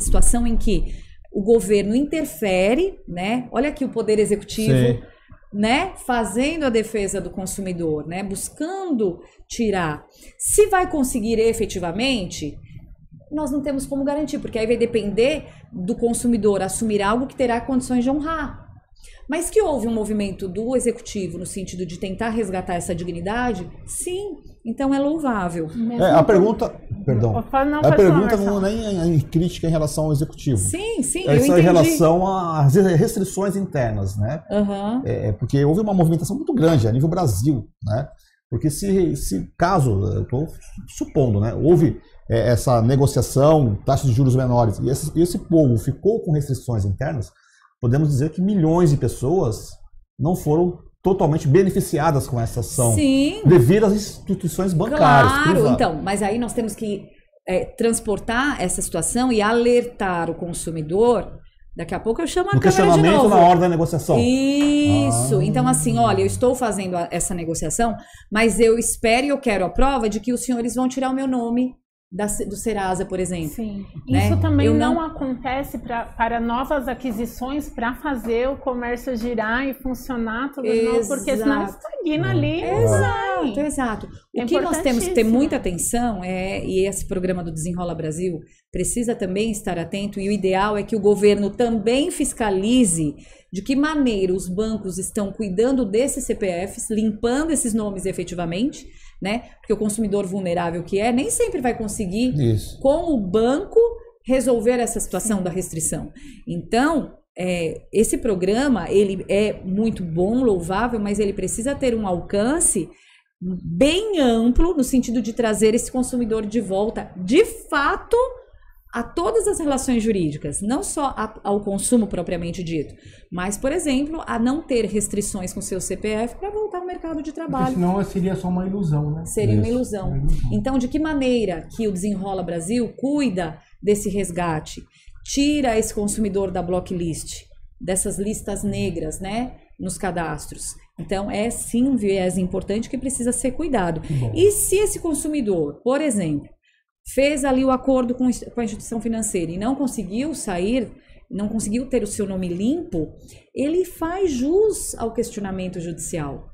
situação em que o governo interfere, né? Olha aqui o poder executivo, né? Fazendo a defesa do consumidor, né? Buscando tirar. Se vai conseguir efetivamente, nós não temos como garantir, porque aí vai depender do consumidor assumir algo que terá condições de honrar. Mas que houve um movimento do executivo no sentido de tentar resgatar essa dignidade, sim, então é louvável. A pergunta, perdão, a pergunta não é nem crítica em relação ao executivo. Sim, eu entendi. Em relação às restrições internas, né? Porque houve uma movimentação muito grande a nível Brasil, né? Porque se caso, eu estou supondo, né, houve essa negociação, taxas de juros menores, e esse povo ficou com restrições internas, podemos dizer que milhões de pessoas não foram totalmente beneficiadas com essa ação. Sim. Devido às instituições bancárias. Claro, privadas. Então, mas aí nós temos que transportar essa situação e alertar o consumidor. Daqui a pouco eu chamo a câmera de novo. No questionamento na hora da negociação. Isso. Então, assim, olha, eu estou fazendo essa negociação, mas eu espero e eu quero a prova de que os senhores vão tirar o meu nome do Serasa, por exemplo. Sim. Né? Isso também não acontece para novas aquisições, para fazer o comércio girar e funcionar tudo de novo, porque senão estagna ali. Exato. O que nós temos que ter muita atenção e esse programa do Desenrola Brasil precisa também estar atento, e o ideal é que o governo também fiscalize de que maneira os bancos estão cuidando desses CPFs, limpando esses nomes efetivamente, né? Porque o consumidor vulnerável que nem sempre vai conseguir com o banco resolver essa situação da restrição. Então, esse programa, ele é muito bom, louvável, mas ele precisa ter um alcance bem amplo no sentido de trazer esse consumidor de volta, de fato, a todas as relações jurídicas, não só ao consumo propriamente dito, mas, por exemplo, a não ter restrições com seu CPF para voltar ao mercado de trabalho. Porque senão seria só uma ilusão, né? Seria uma ilusão. Então, de que maneira que o Desenrola Brasil cuida desse resgate? Tira esse consumidor da blocklist, dessas listas negras, né, nos cadastros. Então, é sim um viés importante que precisa ser cuidado. E se esse consumidor, por exemplo, fez ali o acordo com a instituição financeira e não conseguiu sair, não conseguiu ter o seu nome limpo, ele faz jus ao questionamento judicial.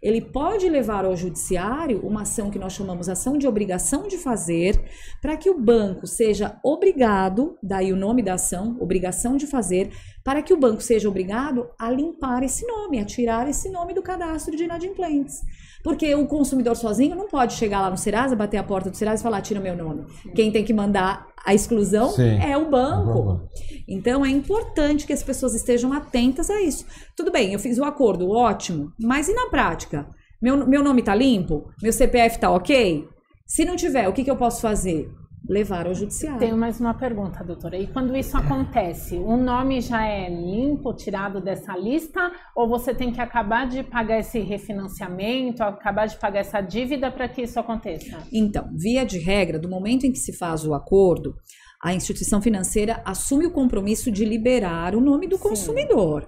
ele pode levar ao judiciário uma ação que nós chamamos ação de obrigação de fazer, para que o banco seja obrigado, daí o nome da ação, obrigação de fazer, para que o banco seja obrigado a limpar esse nome, a tirar esse nome do cadastro de inadimplentes. Porque o consumidor sozinho não pode chegar lá no Serasa, bater a porta do Serasa e falar, tira meu nome. Quem tem que mandar a exclusão é o banco. Então é importante que as pessoas estejam atentas a isso. Tudo bem, eu fiz o acordo, ótimo, mas e na prática? Meu nome tá limpo? Meu CPF tá ok? Se não tiver, o que eu posso fazer? Levar ao judiciário. Tenho mais uma pergunta, doutora. E quando isso acontece, o nome já é limpo, tirado dessa lista? Ou você tem que acabar de pagar esse refinanciamento, acabar de pagar essa dívida para que isso aconteça? Então, via de regra, do momento em que se faz o acordo, a instituição financeira assume o compromisso de liberar o nome do consumidor.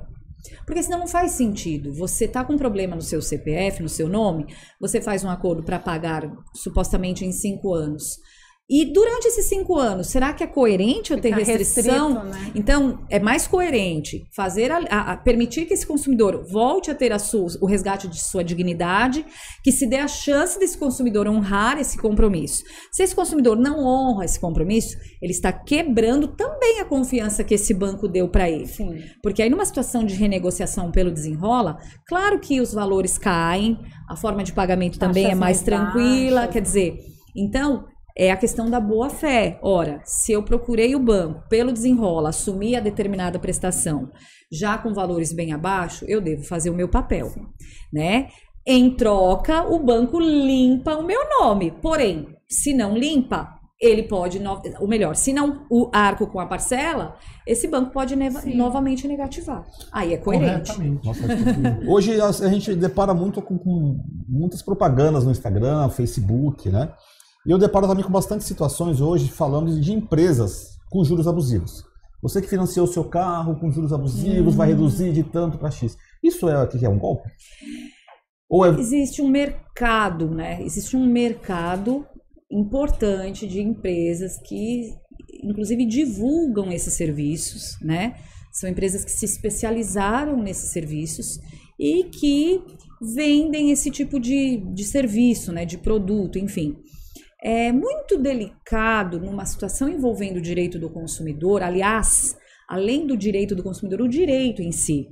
Porque senão não faz sentido. Você está com um problema no seu CPF, no seu nome, você faz um acordo para pagar supostamente em 5 anos. E durante esses 5 anos, será que é coerente eu ter restrição? Restrito, né? Então, é mais coerente fazer permitir que esse consumidor volte a ter o resgate de sua dignidade, que se dê a chance desse consumidor honrar esse compromisso. Se esse consumidor não honra esse compromisso, ele está quebrando também a confiança que esse banco deu para ele. Sim. Porque aí numa situação de renegociação pelo desenrola, claro que os valores caem, a forma de pagamento também é mais tranquila, baixas, quer dizer, então é a questão da boa-fé. Ora, se eu procurei o banco pelo desenrola, assumir a determinada prestação, já com valores bem abaixo, eu devo fazer o meu papel, né? Em troca, o banco limpa o meu nome. Porém, se não limpa, ele pode, ou melhor, se não o arco com a parcela, esse banco pode novamente negativar. Aí é coerente. Nossa, hoje a gente depara muito com muitas propagandas no Instagram, Facebook, né? E eu deparo também com bastante situações hoje falando de empresas com juros abusivos. Você que financiou o seu carro com juros abusivos vai reduzir de tanto para X. Isso é um golpe? Ou é... Existe um mercado, né? Existe um mercado importante de empresas que, inclusive, divulgam esses serviços, né? São empresas que se especializaram nesses serviços e que vendem esse tipo de serviço, né? De produto, enfim. É muito delicado numa situação envolvendo o direito do consumidor, aliás, além do direito do consumidor, o direito em si.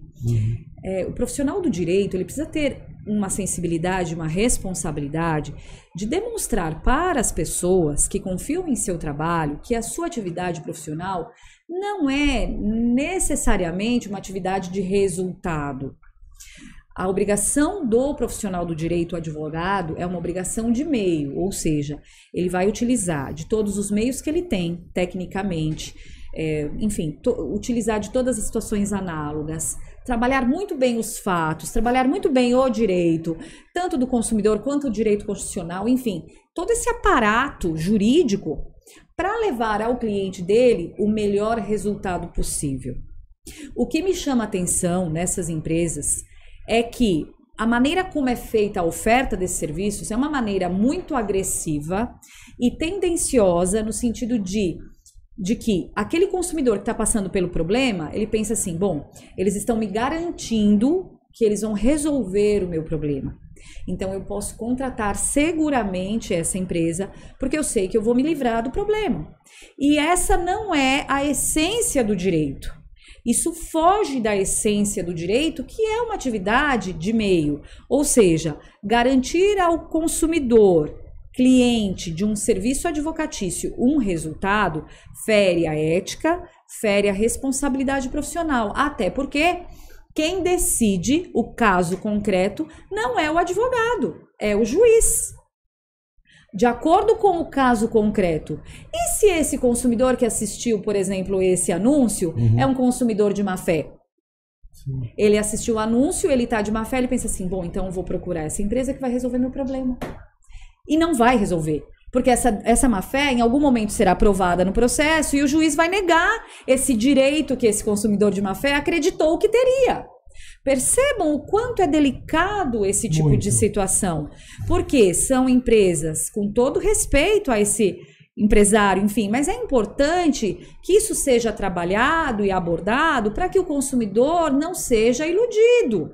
O profissional do direito, ele precisa ter uma sensibilidade, uma responsabilidade de demonstrar para as pessoas que confiam em seu trabalho que a sua atividade profissional não é necessariamente uma atividade de resultado. A obrigação do profissional do direito, o advogado, é uma obrigação de meio, ou seja, ele vai utilizar de todos os meios que ele tem, tecnicamente, enfim, utilizar de todas as situações análogas, trabalhar muito bem os fatos, trabalhar muito bem o direito, tanto do consumidor quanto o direito constitucional, enfim, todo esse aparato jurídico para levar ao cliente dele o melhor resultado possível. O que me chama a atenção nessas empresas é que a maneira como é feita a oferta desses serviços é uma maneira muito agressiva e tendenciosa no sentido de que aquele consumidor que está passando pelo problema, ele pensa assim, bom, eles estão me garantindo que eles vão resolver o meu problema. Então eu posso contratar seguramente essa empresa porque eu sei que eu vou me livrar do problema. E essa não é a essência do direito. Isso foge da essência do direito, que é uma atividade de meio, ou seja, garantir ao consumidor, cliente de um serviço advocatício, um resultado, fere a ética, fere a responsabilidade profissional, até porque quem decide o caso concreto não é o advogado, é o juiz. De acordo com o caso concreto. E se esse consumidor que assistiu, por exemplo, esse anúncio, é um consumidor de má fé? Sim. Ele assistiu o anúncio, ele está de má fé, ele pensa assim, bom, então eu vou procurar essa empresa que vai resolver meu problema. E não vai resolver. Porque essa má fé, em algum momento, será aprovada no processo e o juiz vai negar esse direito que esse consumidor de má fé acreditou que teria. Percebam o quanto é delicado esse tipo de situação, porque são empresas, com todo respeito a esse empresário, enfim, mas é importante que isso seja trabalhado e abordado para que o consumidor não seja iludido.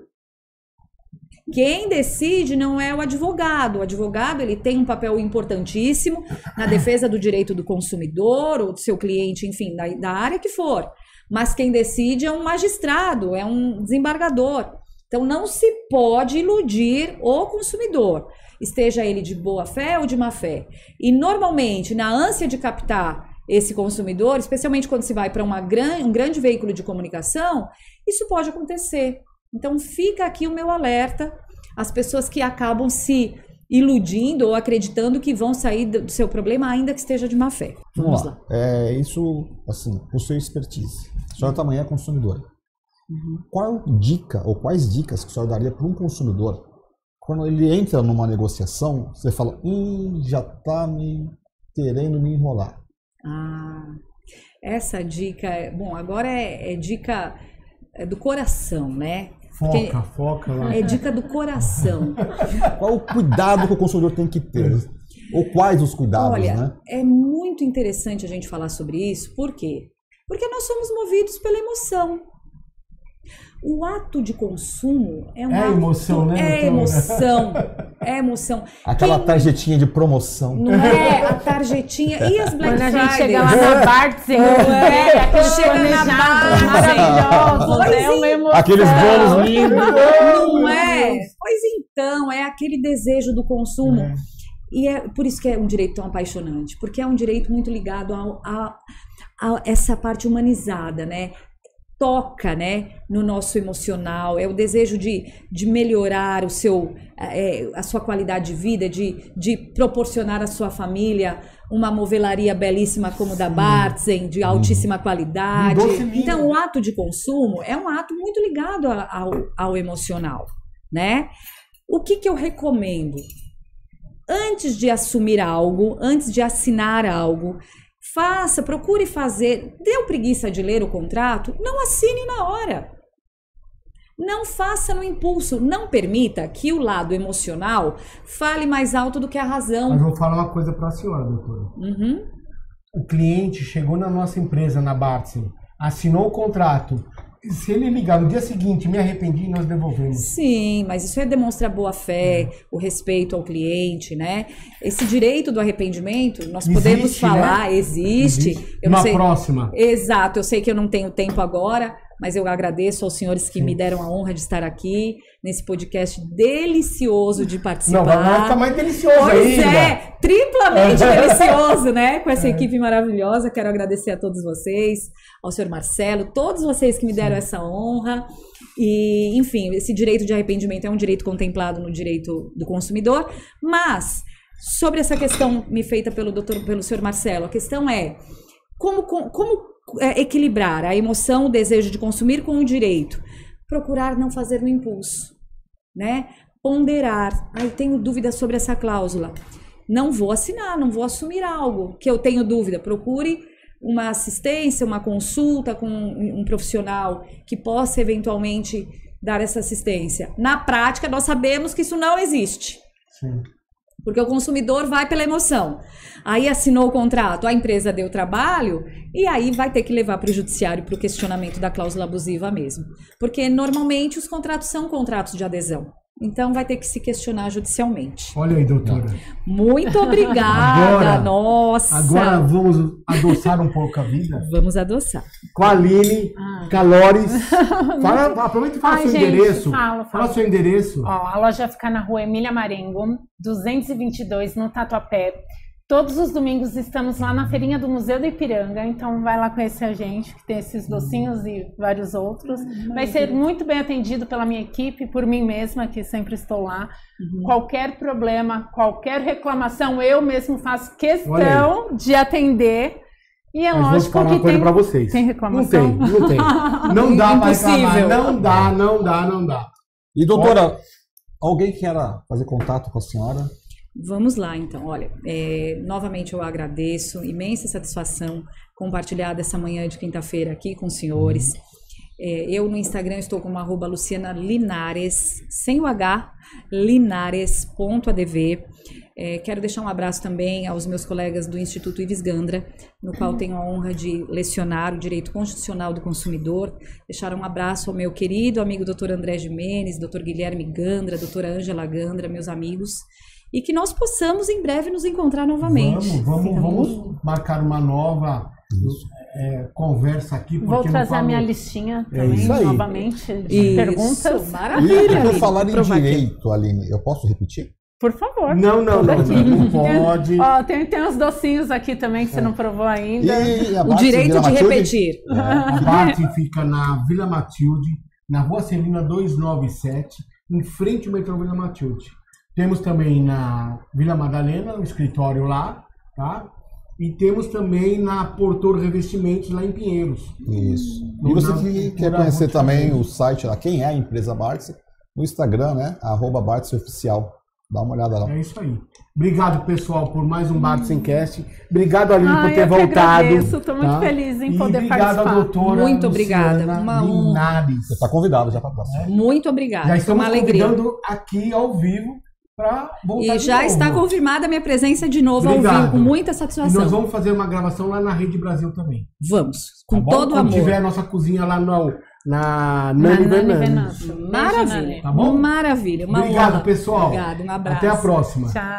Quem decide não é o advogado. O advogado, ele tem um papel importantíssimo na defesa do direito do consumidor ou do seu cliente, enfim, da área que for. Mas quem decide é um magistrado, é um desembargador. Então, não se pode iludir o consumidor, esteja ele de boa fé ou de má fé. E, normalmente, na ânsia de captar esse consumidor, especialmente quando se vai para um grande veículo de comunicação, isso pode acontecer. Então, fica aqui o meu alerta às pessoas que acabam se iludindo ou acreditando que vão sair do seu problema, ainda que esteja de má fé. Vamos lá. Isso, assim, com sua expertise. A senhora também é consumidora. Qual dica ou quais dicas que a senhora daria para um consumidor quando ele entra numa negociação, você fala, já está querendo me enrolar? Essa dica, agora é dica do coração, né? Foca lá. É dica do coração. Qual o cuidado que o consumidor tem que ter? Ou quais os cuidados, né? É muito interessante a gente falar sobre isso. Por quê? Porque nós somos movidos pela emoção. O ato de consumo é um ato... emoção, né? É emoção. É emoção. Aquela tarjetinha de promoção. Não é? A tarjetinha. E as Black Friday? Quando a gente chega lá na Bartzen, chega na Bartzen, maravilhoso, é uma emoção. Aqueles bolos lindos. Não é? Pois então, é aquele desejo do consumo. E é por isso que é um direito tão apaixonante, porque é um direito muito ligado a essa parte humanizada, né? Toca, né, no nosso emocional, é o desejo de melhorar a sua qualidade de vida, de proporcionar à sua família uma movelaria belíssima como da Bartzen, de altíssima qualidade. Então, o ato de consumo é um ato muito ligado ao emocional, né? O que eu recomendo? Antes de assumir algo, antes de assinar algo, procure fazer, deu preguiça de ler o contrato, não assine na hora. Não faça no impulso, não permita que o lado emocional fale mais alto do que a razão. Mas vou falar uma coisa para a senhora, doutora. O cliente chegou na nossa empresa, na Bartzen, assinou o contrato. Se ele ligar no dia seguinte, me arrependi, nós devolvemos. Sim, mas isso é demonstrar boa fé, o respeito ao cliente, né? Esse direito do arrependimento, nós podemos falar, né? Existe. Eu não sei, próxima. Exato, eu sei que eu não tenho tempo agora, mas eu agradeço aos senhores que me deram a honra de estar aqui nesse podcast delicioso de participar. Não, vai ficar mais delicioso ainda. Pois é, triplamente delicioso, né? Com essa equipe maravilhosa. Quero agradecer a todos vocês, ao senhor Marcelo, todos vocês que me deram essa honra. E, enfim, esse direito de arrependimento é um direito contemplado no direito do consumidor. Mas, sobre essa questão me feita pelo senhor Marcelo, a questão é como equilibrar a emoção, o desejo de consumir com o direito. Procurar não fazer no impulso, né? Ponderar. Tenho dúvida sobre essa cláusula. Não vou assinar, não vou assumir algo que eu tenho dúvida. Procure uma assistência, uma consulta com um profissional que possa eventualmente dar essa assistência. Na prática, nós sabemos que isso não existe. Sim. Porque o consumidor vai pela emoção. Aí assinou o contrato, a empresa deu trabalho e aí vai ter que levar para o judiciário para o questionamento da cláusula abusiva mesmo. Porque normalmente os contratos são contratos de adesão. Então vai ter que se questionar judicialmente. Olha aí, doutora. Muito obrigada, nossa. Agora vamos adoçar um pouco a vida. Vamos adoçar. Com a Aline Calores. Aproveita e fala seu endereço. Fala seu endereço. A loja fica na rua Emília Marengo, 222, no Tatuapé. Todos os domingos estamos lá na feirinha do Museu do Ipiranga, então vai lá conhecer a gente, que tem esses docinhos e vários outros. Vai ser muito bem atendido pela minha equipe, por mim mesma, que sempre estou lá. Qualquer problema, qualquer reclamação, eu mesmo faço questão de atender. E é lógico que pra vocês. Tem reclamação? Não tem. Não dá para reclamar, não dá. E doutora, alguém queira fazer contato com a senhora? Vamos lá, então. Olha, novamente eu agradeço, imensa satisfação compartilhar dessa manhã de quinta-feira aqui com os senhores. Eu no Instagram estou como @lucianalinares, sem o H, linares.adv. Quero deixar um abraço também aos meus colegas do Instituto Ives Gandra, no qual tenho a honra de lecionar o direito constitucional do consumidor. Deixar um abraço ao meu querido amigo Dr. André Jimenez, Dr. Guilherme Gandra, Dra. Ângela Gandra, meus amigos, e que nós possamos em breve nos encontrar novamente. Vamos marcar uma nova conversa aqui. Vou trazer a minha listinha também, novamente, de perguntas. Maravilha. E por falar em direito, Aline, eu posso repetir? Por favor. Não pode. Ó, tem uns docinhos aqui também que você não provou ainda. O direito de repetir. A Bartz fica na Vila Matilde, na Rua Celina 297, em frente ao metrô Vila Matilde. Temos também na Vila Madalena, um escritório lá, tá? E temos também na Portor Revestimentos, lá em Pinheiros. Isso. E você que quer conhecer também o site lá, quem é a empresa Bartz, no Instagram, né? @BartzOficial. Dá uma olhada lá. É isso aí. Obrigado, pessoal, por mais um Bartzencast. Obrigado, Aline, por ter eu voltado. Estou muito feliz em poder participar. Obrigada, doutora. Muito obrigada. Uma Linares. Você está convidado já para a próxima. Muito obrigada. Já estamos uma alegria. convidando aqui ao vivo para voltar. E já está confirmada a minha presença de novo ao vivo, com muita satisfação. E nós vamos fazer uma gravação lá na Rede Brasil também. Vamos, com tá todo amor. Quando tiver a nossa cozinha lá na Nani Venâncio. Maravilha. Tá bom? Maravilha. Obrigado, pessoal. Obrigado, um abraço. Até a próxima. Tchau.